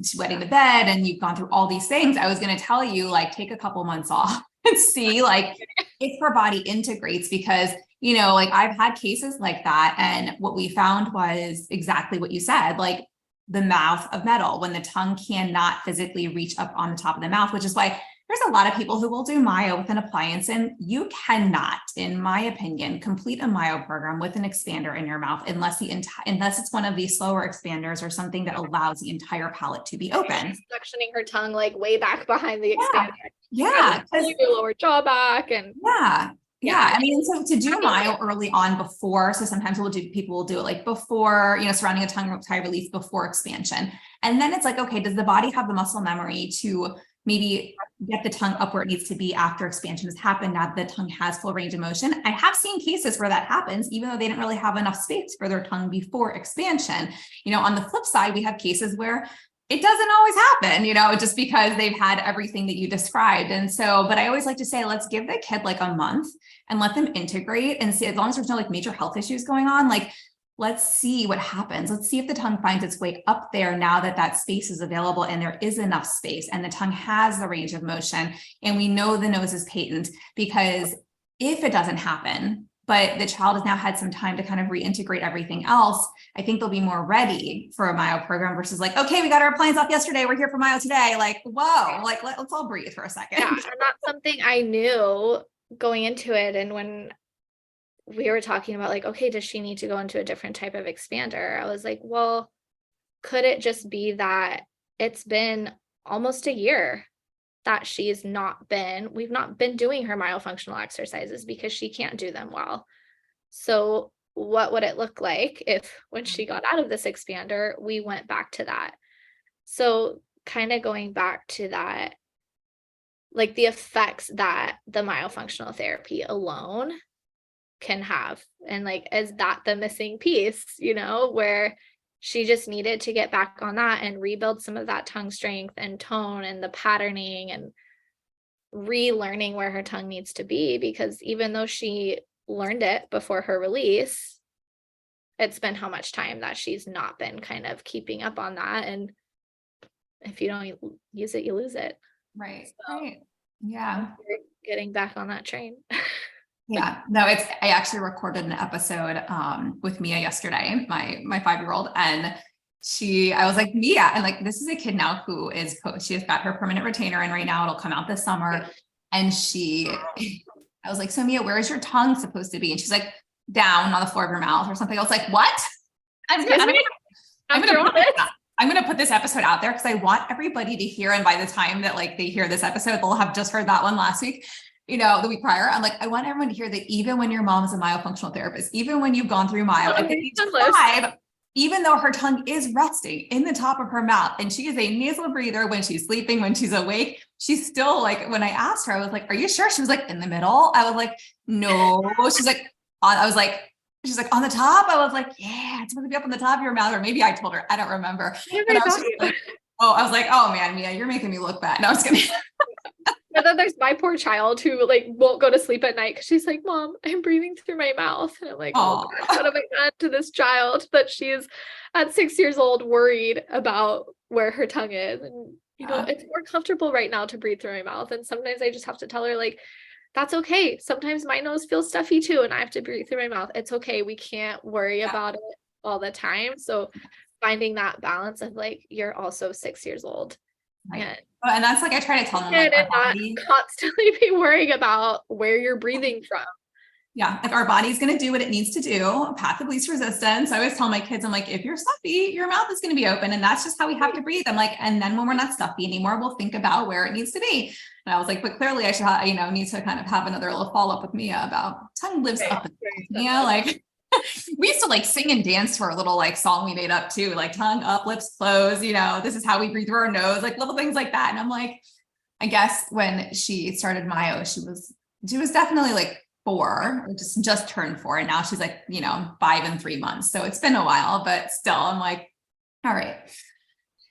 Speaker 1: she's wetting the bed and you've gone through all these things. I was going to tell you, like, take a couple months off and see like if her body integrates because, like I've had cases like that. And what we found was exactly what you said, like the mouth of metal when the tongue cannot physically reach up on the top of the mouth, which is why there's a lot of people who will do myo with an appliance and you cannot, in my opinion, complete a myo program with an expander in your mouth unless it's one of these slower expanders or something that allows the entire palate to be open.
Speaker 2: Suctioning her tongue like way back behind the expander.
Speaker 1: Yeah.
Speaker 2: Your lower jaw back and
Speaker 1: yeah. I mean, so to do myo early on before, so sometimes people will do it like before, surrounding a tongue tie release before expansion. And then it's like, okay, does the body have the muscle memory to maybe get the tongue up where it needs to be after expansion has happened, now that the tongue has full range of motion? I have seen cases where that happens, even though they didn't really have enough space for their tongue before expansion. On the flip side, we have cases where it doesn't always happen, just because they've had everything that you described. And so, but I always like to say, let's give the kid like a month and let them integrate and see, as long as there's no like major health issues going on, like, let's see what happens. Let's see if the tongue finds its way up there now that that space is available and there is enough space and the tongue has the range of motion and we know the nose is patent. Because if it doesn't happen, but the child has now had some time to kind of reintegrate everything else, I think they'll be more ready for a myo program versus like, okay, we got our appliance off yesterday, we're here for myo today. Like, whoa, like let's all breathe for a second.
Speaker 2: Yeah, and that's something I knew going into it. And when we were talking about like, okay, does she need to go into a different type of expander? I was like, well, could it just be that it's been almost a year that we've not been doing her myofunctional exercises because she can't do them well. So what would it look like if when she got out of this expander, we went back to that? So kind of going back to that, like the effects that the myofunctional therapy alone can have. And like, is that the missing piece, where she just needed to get back on that and rebuild some of that tongue strength and tone and the patterning and relearning where her tongue needs to be, because even though she learned it before her release, it's been how much time that she's not been kind of keeping up on that. And if you don't use it, you lose it.
Speaker 1: Right. So, right. Yeah.
Speaker 2: Getting back on that train.
Speaker 1: Yeah, no, I actually recorded an episode with Mia yesterday, my 5-year-old, and I was like, Mia, and like, this is a kid now who she has got her permanent retainer in right now. It'll come out this summer. And I was like, so Mia, where is your tongue supposed to be? And she's like, down on the floor of your mouth or something. I was like, what? I'm going to put this episode out there because I want everybody to hear. And by the time that like they hear this episode, they'll have just heard that one last week. The week prior, I'm like, I want everyone to hear that even when your mom's a myofunctional therapist, even when you've gone through myo at age 5, even though her tongue is resting in the top of her mouth and she is a nasal breather when she's sleeping, when she's awake, she's still like, when I asked her, I was like, are you sure? She was like, in the middle. I was like, no. She's like, she's like, on the top. I was like, yeah, it's supposed to be up on the top of your mouth. Or maybe I told her, I don't remember. I was like, oh man, Mia, you're making me look bad. No, I was kidding.
Speaker 2: And then there's my poor child who like won't go to sleep at night because she's like, Mom, I'm breathing through my mouth. And I'm like, oh gosh, what have I done to this child that she's at 6 years old worried about where her tongue is? And it's more comfortable right now to breathe through my mouth. And sometimes I just have to tell her like, that's okay. Sometimes my nose feels stuffy too, and I have to breathe through my mouth. It's okay. We can't worry about it all the time. So finding that balance of like, you're also 6 years old.
Speaker 1: Right. And that's like, I try to tell them like,
Speaker 2: and not constantly be worrying about where you're breathing from.
Speaker 1: Yeah. Like our body's going to do what it needs to do. Path of least resistance. I always tell my kids, I'm like, if you're stuffy, your mouth is going to be open. And that's just how we have to breathe. I'm like, and then when we're not stuffy anymore, we'll think about where it needs to be. And I was like, but clearly I should, need to kind of have another little follow up with Mia about tongue lives up. Mia, like we used to like sing and dance to our little like song we made up too, like tongue up, lips closed, this is how we breathe through our nose, like little things like that. And I'm like, I guess when she started myo, she was definitely like 4, or just turned 4. And now she's like, 5 and 3 months. So it's been a while, but still I'm like, all right,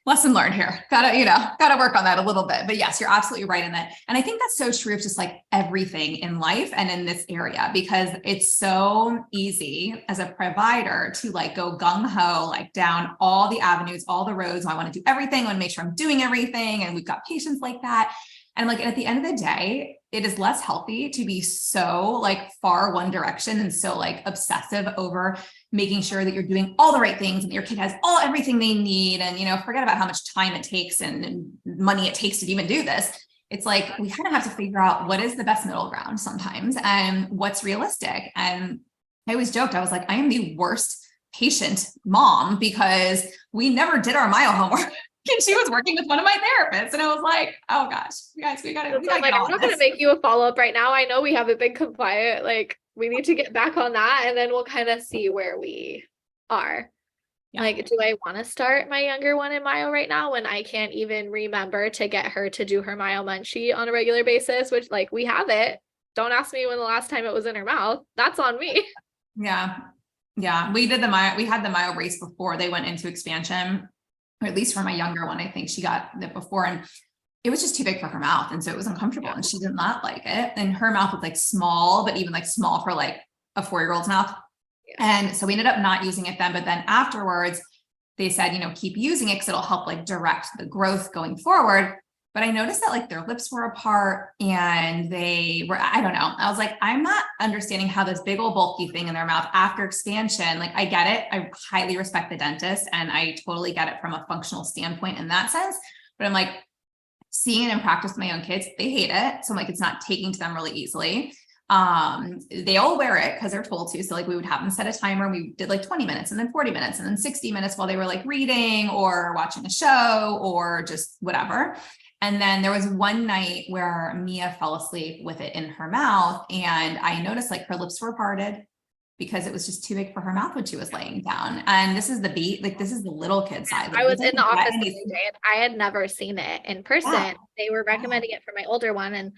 Speaker 1: lesson learned here. Gotta work on that a little bit. But yes, you're absolutely right in that. And I think that's so true of just like everything in life and in this area, because it's so easy as a provider to like go gung ho, like down all the avenues, all the roads. I want to do everything. I want to make sure I'm doing everything. And we've got patients like that. And like, at the end of the day, it is less healthy to be so like far one direction and so like obsessive over making sure that you're doing all the right things and your kid has everything they need. And, forget about how much time it takes and money it takes to even do this. It's like, we kind of have to figure out what is the best middle ground sometimes and what's realistic. And I always joked, I was like, I am the worst patient mom because we never did our myo homework. And she was working with one of my therapists. And I was like, oh gosh, you guys, we gotta
Speaker 2: I'm not going to make you a follow-up right now. I know we haven't been compliant. Like we need to get back on that. And then we'll kind of see where we are. Yeah. Like, do I want to start my younger one in myo right now when I can't even remember to get her to do her myo munchie on a regular basis, which like we have it. Don't ask me when the last time it was in her mouth. That's on me.
Speaker 1: Yeah. Yeah. We had the myo brace before they went into expansion. Or at least for my younger one, I think she got it before, and it was just too big for her mouth. And so it was uncomfortable and she did not like it. And her mouth was like small, but even like small for like a 4-year-old's mouth. Yeah. And so we ended up not using it then, but then afterwards they said, keep using it because it'll help like direct the growth going forward. But I noticed that like their lips were apart and they were, I don't know. I was like, I'm not understanding how this big old bulky thing in their mouth after expansion, like I get it. I highly respect the dentist and I totally get it from a functional standpoint in that sense. But I'm like, seeing it in practice with my own kids, they hate it. So I'm like, it's not taking to them really easily. They all wear it because they're told to. So like we would have them set a timer. We did like 20 minutes and then 40 minutes and then 60 minutes while they were like reading or watching a show or just whatever. And then there was one night where Mia fell asleep with it in her mouth and I noticed like her lips were parted. because it was just too big for her mouth when she was laying down. And this is this is the little kid side. Like,
Speaker 2: I was in the office the other day and I had never seen it in person. Yeah. They were recommending it for my older one and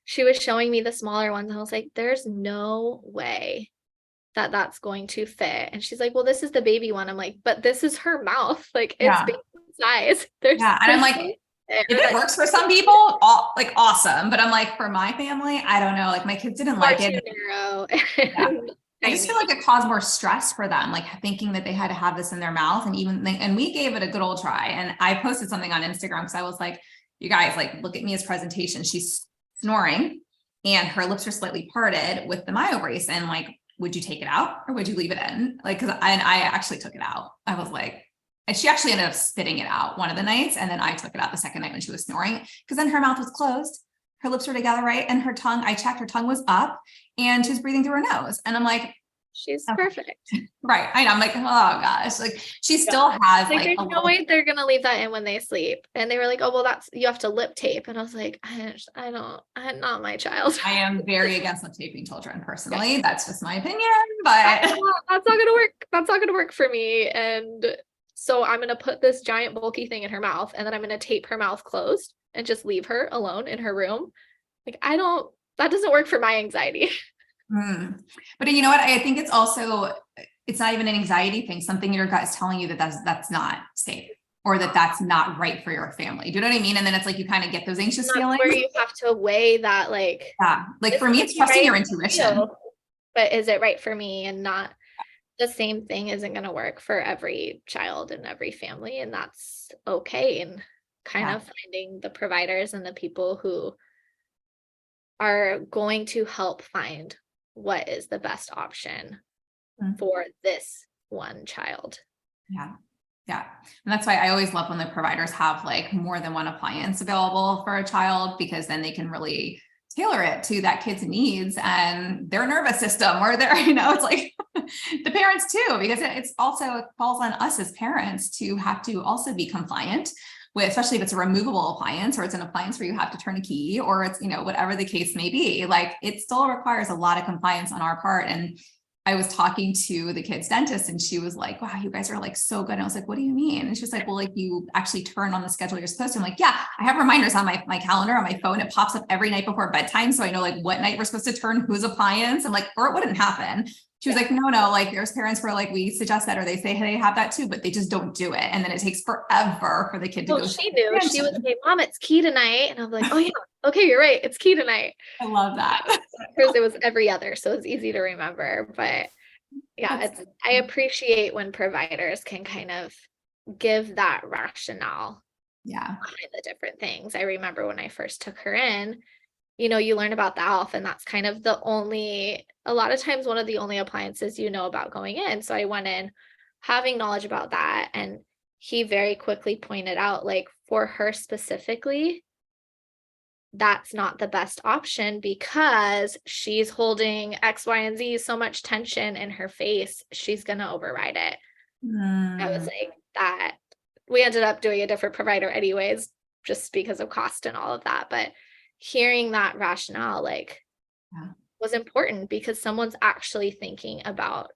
Speaker 2: she was showing me the smaller ones. And I was like, there's no way that that's going to fit. And she's like, well, this is the baby one. I'm like, but this is her mouth. Like it's baby size. And
Speaker 1: I'm like, if it works for some people, like awesome. But I'm like, for my family, I don't know. Like my kids didn't like it.
Speaker 2: Narrow.
Speaker 1: I just feel like it caused more stress for them, like thinking that they had to have this in their mouth. And we gave it a good old try. And I posted something on Instagram because I was like, you guys, like, look at Mia's presentation. She's snoring and her lips are slightly parted with the myo brace. And like, would you take it out or would you leave it in? Like, cause I actually took it out. I was like, and she actually ended up spitting it out one of the nights. And then I took it out the second night when she was snoring, because then her mouth was closed. Her lips were together, right? And her tongue, I checked, her tongue was up and she was breathing through her nose. And I'm like,
Speaker 2: she's perfect.
Speaker 1: Right. I know. I'm like, oh gosh, like she still has like
Speaker 2: there's no way they're going to leave that in when they sleep. And they were like, oh, well, you have to lip tape. And I was like, I'm not my child.
Speaker 1: I am very against lip taping children personally. That's just my opinion, but
Speaker 2: that's not going to work. That's not going to work for me. And so I'm going to put this giant bulky thing in her mouth and then I'm going to tape her mouth closed and just leave her alone in her room. Like, that doesn't work for my anxiety.
Speaker 1: But you know what? I think it's not even an anxiety thing. Something your gut is telling you that's not safe or that's not right for your family. Do you know what I mean? And then it's like, you kind of get those anxious feelings
Speaker 2: where you have to weigh that. Like,
Speaker 1: like for me, it's trusting your intuition.
Speaker 2: But is it right for me? And not the same thing isn't going to work for every child and every family. And that's okay. And kind of finding the providers and the people who are going to help find what is the best option for this one child. Yeah.
Speaker 1: And that's why I always love when the providers have like more than one appliance available for a child, because then they can really tailor it to that kid's needs and their nervous system or their, it's like the parents too, because it falls on us as parents to have to also be compliant with, especially if it's a removable appliance or it's an appliance where you have to turn a key or it's, whatever the case may be, like it still requires a lot of compliance on our part. And I was talking to the kid's dentist and she was like, wow, you guys are like so good. And I was like, what do you mean? And she was like, well, like you actually turn on the schedule you're supposed to. I'm like, yeah, I have reminders on my calendar on my phone. It pops up every night before bedtime. So I know like what night we're supposed to turn whose appliance. I'm like, or it wouldn't happen. She was like, no, like there's parents where like we suggest that, or they say, hey, they have that too, but they just don't do it. And then it takes forever for the kid to go.
Speaker 2: She knew. She was like, Mom, it's key tonight. And I'm like, oh yeah, okay, you're right. It's key tonight.
Speaker 1: I love that.
Speaker 2: First it was every other. So it's easy to remember, but yeah, I appreciate when providers can kind of give that rationale behind the different things. I remember when I first took her in, you learn about the ALF and that's kind of a lot of times one of the only appliances about going in. So I went in having knowledge about that. And he very quickly pointed out, like for her specifically, that's not the best option because she's holding X, Y, and Z, so much tension in her face. She's going to override it. I was like, that we ended up doing a different provider anyways, just because of cost and all of that. But hearing that rationale, was important because someone's actually thinking about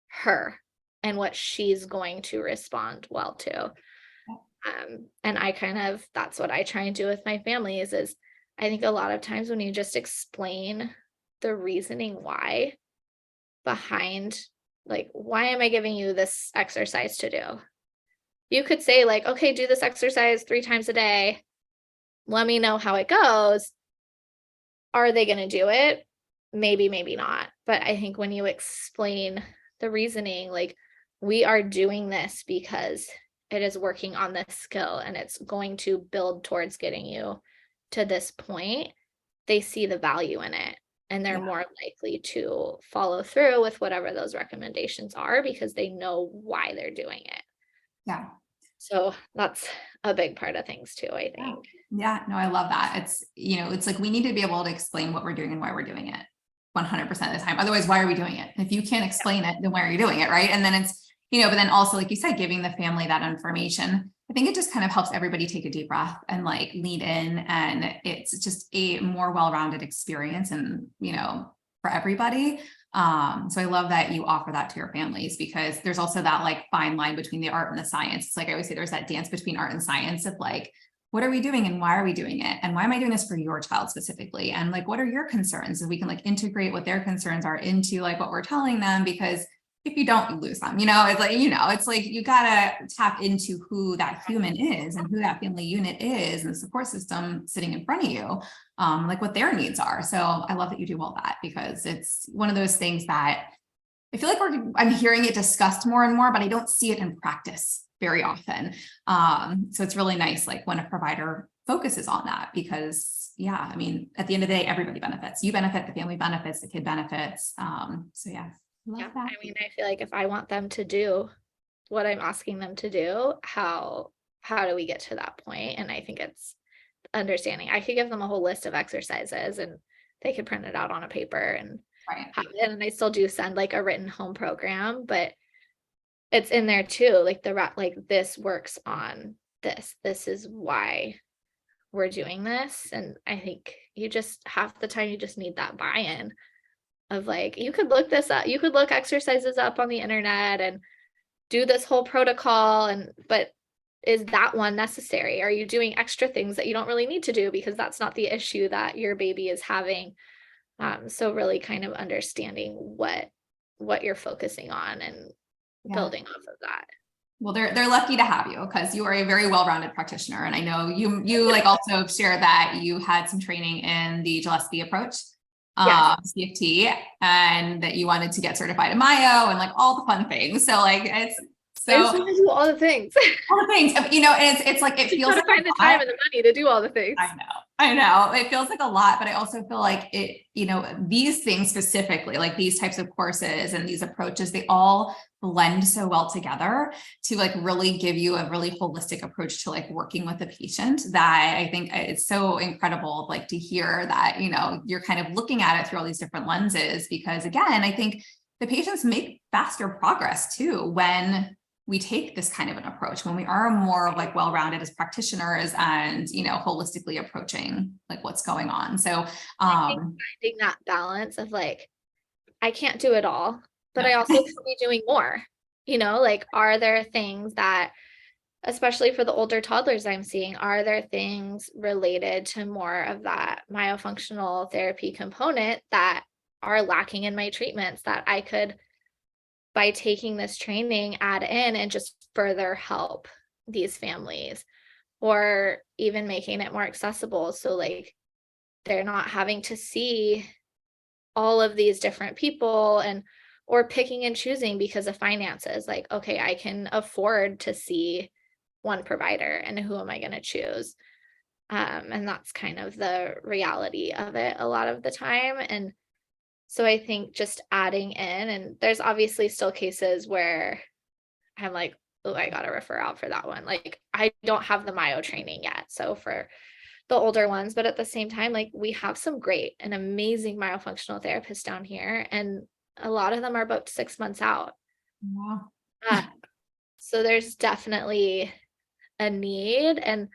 Speaker 2: her and what she's going to respond well to. And that's what I try and do with my families is I think a lot of times when you just explain the reasoning why behind, like, why am I giving you this exercise to do? You could say like, okay, do this exercise 3 times a day. Let me know how it goes. Are they going to do it? Maybe, maybe not. But I think when you explain the reasoning, like we are doing this because it is working on this skill and it's going to build towards getting you to this point, they see the value in it and they're more likely to follow through with whatever those recommendations are because they know why they're doing it.
Speaker 1: Yeah.
Speaker 2: So that's a big part of things too, I think.
Speaker 1: Yeah, no, I love that. It's, it's like we need to be able to explain what we're doing and why we're doing it 100% of the time. Otherwise, why are we doing it? If you can't explain it, then why are you doing it? Right. And then it's, but then also, like you said, giving the family that information, I think it just kind of helps everybody take a deep breath and like lean in. And it's just a more well-rounded experience and, for everybody. So I love that you offer that to your families, because there's also that like fine line between the art and the science. It's like I always say, there's that dance between art and science of like, what are we doing and why are we doing it? And why am I doing this for your child specifically? And like, what are your concerns? And we can like integrate what their concerns are into like what we're telling them, because if you don't, you lose them, it's like, it's like, you gotta tap into who that human is and who that family unit is and the support system sitting in front of you, like what their needs are. So I love that you do all that, because it's one of those things that I feel like I'm hearing it discussed more and more, but I don't see it in practice very often. So it's really nice, like when a provider focuses on that, because yeah, I mean, at the end of the day, everybody benefits. You benefit, the family benefits, the kid benefits. So yeah.
Speaker 2: Yeah, I mean, I feel like if I want them to do what I'm asking them to do, how do we get to that point? And I think it's understanding. I could give them a whole list of exercises and they could print it out on a paper and
Speaker 1: Right.
Speaker 2: have it. And I still do send like a written home program, but it's in there too. Like like this works on this. This is why we're doing this. And I think you just half the time you just need that buy-in of like, you could look this up, you could look exercises up on the internet and do this whole protocol, but is that one necessary? Are you doing extra things that you don't really need to do because that's not the issue that your baby is having? So really kind of understanding what you're focusing on and building off of that.
Speaker 1: Well, they're lucky to have you, because you are a very well-rounded practitioner. And I know you like also shared that you had some training in the Gillespie approach.
Speaker 2: Yes.
Speaker 1: CFT, and that you wanted to get certified in Myo and like all the fun things. So like I just
Speaker 2: want to do all the things.
Speaker 1: All the things, and it's like it feels like
Speaker 2: find the time and the money to do all the things.
Speaker 1: I know it feels like a lot, but I also feel like it, these things specifically, like these types of courses and these approaches, they all blend so well together to like really give you a really holistic approach to like working with the patient, that I think it's so incredible, like to hear that, you're kind of looking at it through all these different lenses, because again, I think the patients make faster progress too when we take this kind of an approach, when we are more like well-rounded as practitioners and, holistically approaching like what's going on. So,
Speaker 2: I think finding that balance of like, I can't do it all, but I also could be doing more, like, are there things that, especially for the older toddlers I'm seeing, are there things related to more of that myofunctional therapy component that are lacking in my treatments that I could, by taking this training, add in and just further help these families, or even making it more accessible. So like they're not having to see all of these different people or picking and choosing because of finances. Like, okay, I can afford to see one provider, and who am I going to choose? And that's kind of the reality of it a lot of the time. And so I think just adding in, and there's obviously still cases where I'm like, oh, I got to refer out for that one. Like I don't have the myo training yet. So for the older ones, but at the same time, like we have some great and amazing myofunctional therapists down here, and a lot of them are booked 6 months out.
Speaker 1: wow.
Speaker 2: So there's definitely a need. And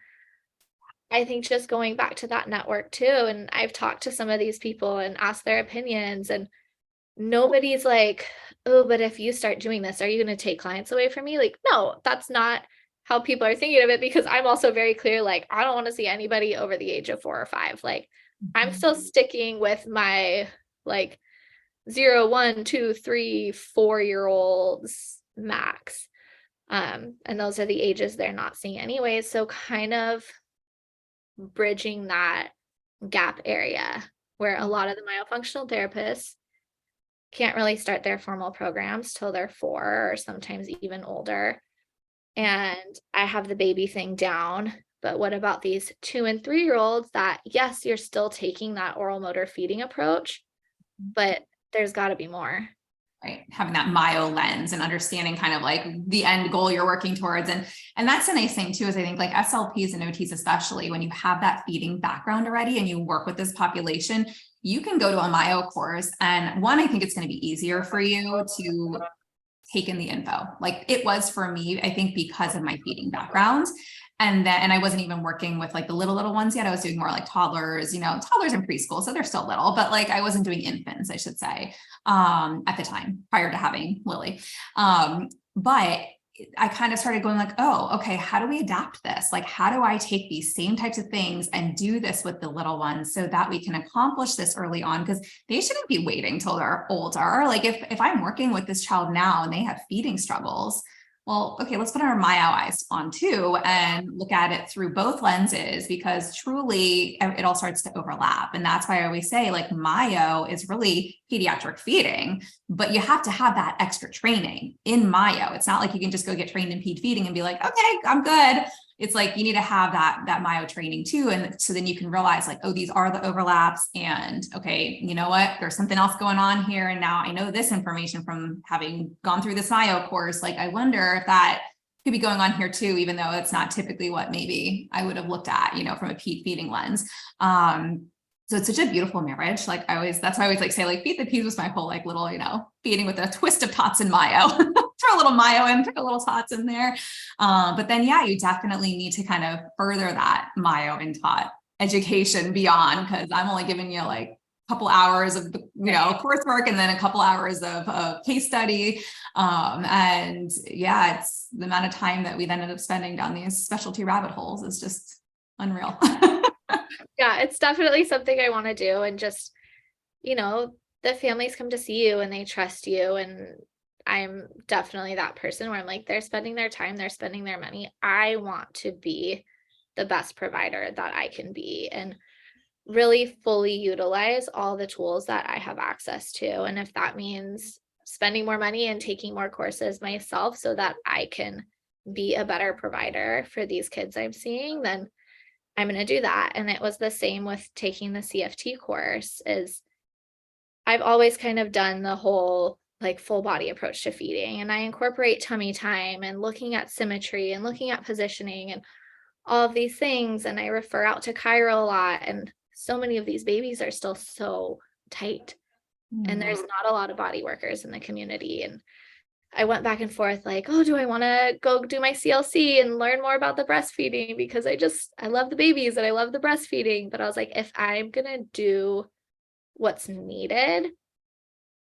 Speaker 2: I think just going back to that network too, and I've talked to some of these people and asked their opinions, and nobody's like, oh, but if you start doing this, are you going to take clients away from me? Like, no, that's not how people are thinking of it, because I'm also very clear, like, I don't want to see anybody over the age of 4 or 5. Like, I'm still sticking with my like 0, 1, 2, 3, 4-year-olds max. And those are the ages they're not seeing anyways. So kind of bridging that gap area where a lot of the myofunctional therapists can't really start their formal programs till they're 4 or sometimes even older. And I have the baby thing down, but what about these 2 and 3-year-olds that, yes, you're still taking that oral motor feeding approach, but there's got to be more.
Speaker 1: Right. Having that myo lens and understanding kind of like the end goal you're working towards. And that's a nice thing too, is I think like SLPs and OTs, especially when you have that feeding background already and you work with this population, you can go to a myo course. And one, I think it's going to be easier for you to take in the info. Like it was for me, I think, because of my feeding background. and I wasn't even working with like the little ones yet. I was doing more like toddlers, toddlers in preschool. So they're still little, but like I wasn't doing infants, I should say, at the time prior to having Lily. But I kind of started going like, oh, okay, how do we adapt this? Like, how do I take these same types of things and do this with the little ones so that we can accomplish this early on? Because they shouldn't be waiting till they're older. Like if I'm working with this child now and they have feeding struggles, well, okay, let's put our myo eyes on too and look at it through both lenses, because truly it all starts to overlap. And that's why I always say like myo is really pediatric feeding, but you have to have that extra training in myo. It's not like you can just go get trained in ped feeding and be like, okay, I'm good. It's like you need to have that myo training too. And so then you can realize like, oh, these are the overlaps. And okay, you know what? There's something else going on here. And now I know this information from having gone through this myo course. Like, I wonder if that could be going on here too, even though it's not typically what maybe I would have looked at, from a ped feeding lens. So it's such a beautiful marriage. Like that's why I always like say like Feed the Peas was my whole like little, feeding with a twist of tots and myo. Throw a little myo in, put a little tots in there. But then, yeah, you definitely need to kind of further that myo and tot education beyond, because I'm only giving you like a couple hours of, coursework and then a couple hours of case study. And yeah, it's the amount of time that we then end up spending down these specialty rabbit holes is just unreal.
Speaker 2: Yeah, it's definitely something I want to do. And just, the families come to see you and they trust you. And I'm definitely that person where I'm like, they're spending their time, they're spending their money. I want to be the best provider that I can be and really fully utilize all the tools that I have access to. And if that means spending more money and taking more courses myself so that I can be a better provider for these kids I'm seeing, then I'm going to do that. And it was the same with taking the CFT course. Is I've always kind of done the whole like full body approach to feeding, and I incorporate tummy time and looking at symmetry and looking at positioning and all of these things. And I refer out to chiro a lot. And so many of these babies are still so tight, and there's not a lot of body workers in the community. And I went back and forth like, oh, do I want to go do my CLC and learn more about the breastfeeding? Because I love the babies and I love the breastfeeding. But I was like, if I'm going to do what's needed,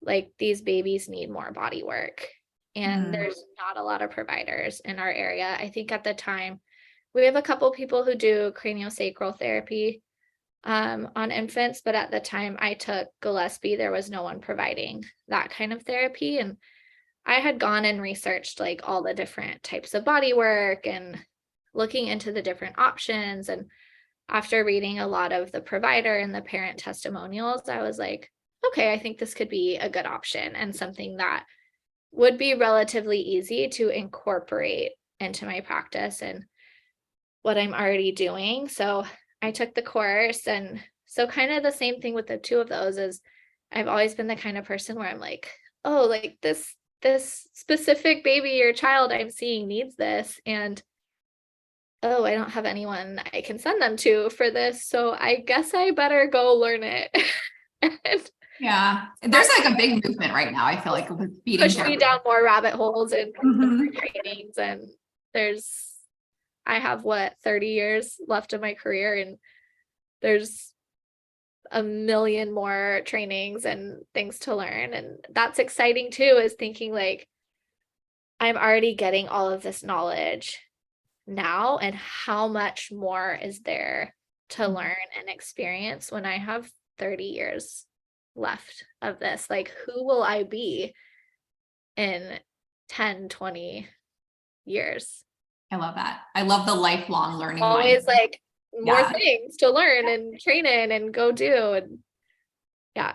Speaker 2: like these babies need more body work. And there's not a lot of providers in our area. I think at the time, we have a couple people who do craniosacral therapy on infants, but at the time I took Gillespie, there was no one providing that kind of therapy. And I had gone and researched like all the different types of body work and looking into the different options. And after reading a lot of the provider and the parent testimonials, I was like, okay, I think this could be a good option and something that would be relatively easy to incorporate into my practice and what I'm already doing. So I took the course. And so kind of the same thing with the two of those is I've always been the kind of person where I'm like, oh, like this specific baby or child I'm seeing needs this. And oh, I don't have anyone I can send them to for this. So I guess I better go learn it. And
Speaker 1: Yeah. There's like a big movement right now. I feel like with feeding.
Speaker 2: Push me down more rabbit holes and trainings. And I have 30 years left of my career, and there's a million more trainings and things to learn. And that's exciting too, is thinking like, I'm already getting all of this knowledge now, and how much more is there to learn and experience when I have 30 years left of this? Like, who will I be in 10, 20 years?
Speaker 1: I love that. I love the lifelong learning.
Speaker 2: Always like more things to learn and train in and go do. And yeah,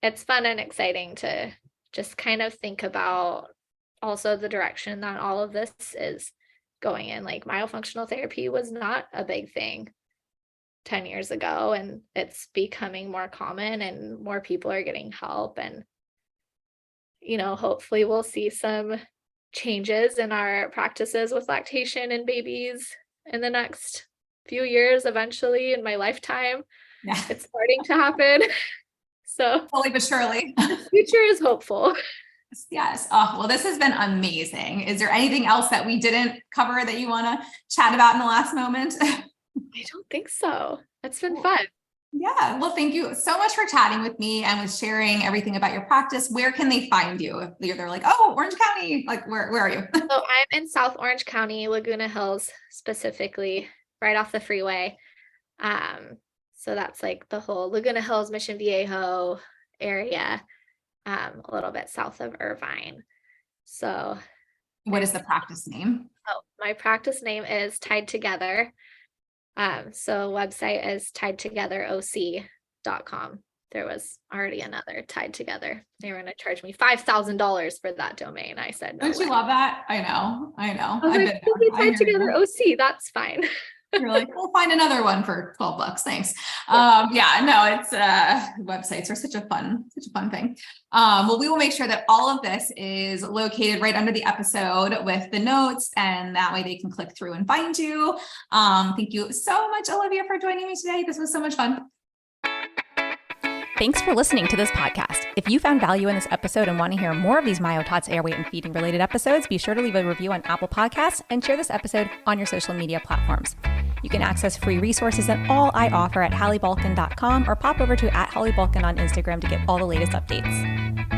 Speaker 2: it's fun and exciting to just kind of think about also the direction that all of this is going in. Like myofunctional therapy was not a big thing 10 years ago, and it's becoming more common and more people are getting help. And hopefully we'll see some changes in our practices with lactation and babies in the next few years, eventually in my lifetime.
Speaker 1: Yeah.
Speaker 2: It's starting to happen. So
Speaker 1: slowly but surely.
Speaker 2: The future is hopeful.
Speaker 1: Yes. Oh, well, this has been amazing. Is there anything else that we didn't cover that you want to chat about in the last moment?
Speaker 2: I don't think so. It's been fun.
Speaker 1: Yeah. Well, thank you so much for chatting with me and with sharing everything about your practice. Where can they find you? If they're like, oh, Orange County, like where are you?
Speaker 2: So I'm in South Orange County, Laguna Hills, specifically right off the freeway. So that's like the whole Laguna Hills, Mission Viejo area, a little bit south of Irvine. So
Speaker 1: What is the practice name?
Speaker 2: my practice name is Tied Together. So website is tiedtogetheroc.com. There was already another Tied Together. They were going to charge me $5,000 for that domain. I said, no
Speaker 1: Don't you
Speaker 2: way.
Speaker 1: love that? I know.
Speaker 2: I was
Speaker 1: I've
Speaker 2: like,
Speaker 1: been there.
Speaker 2: Tied Together OC, that's fine.
Speaker 1: You're like, we'll find another one for $12. Thanks. Yeah, no, it's websites are such a fun thing. Well, we will make sure that all of this is located right under the episode with the notes, and that way they can click through and find you. Thank you so much, Olivia, for joining me today. This was so much fun.
Speaker 3: Thanks for listening to this podcast. If you found value in this episode and want to hear more of these TOTS airway and feeding related episodes, be sure to leave a review on Apple Podcasts and share this episode on your social media platforms. You can access free resources and all I offer at halliebalkan.com or pop over to @HallieBalkan on Instagram to get all the latest updates.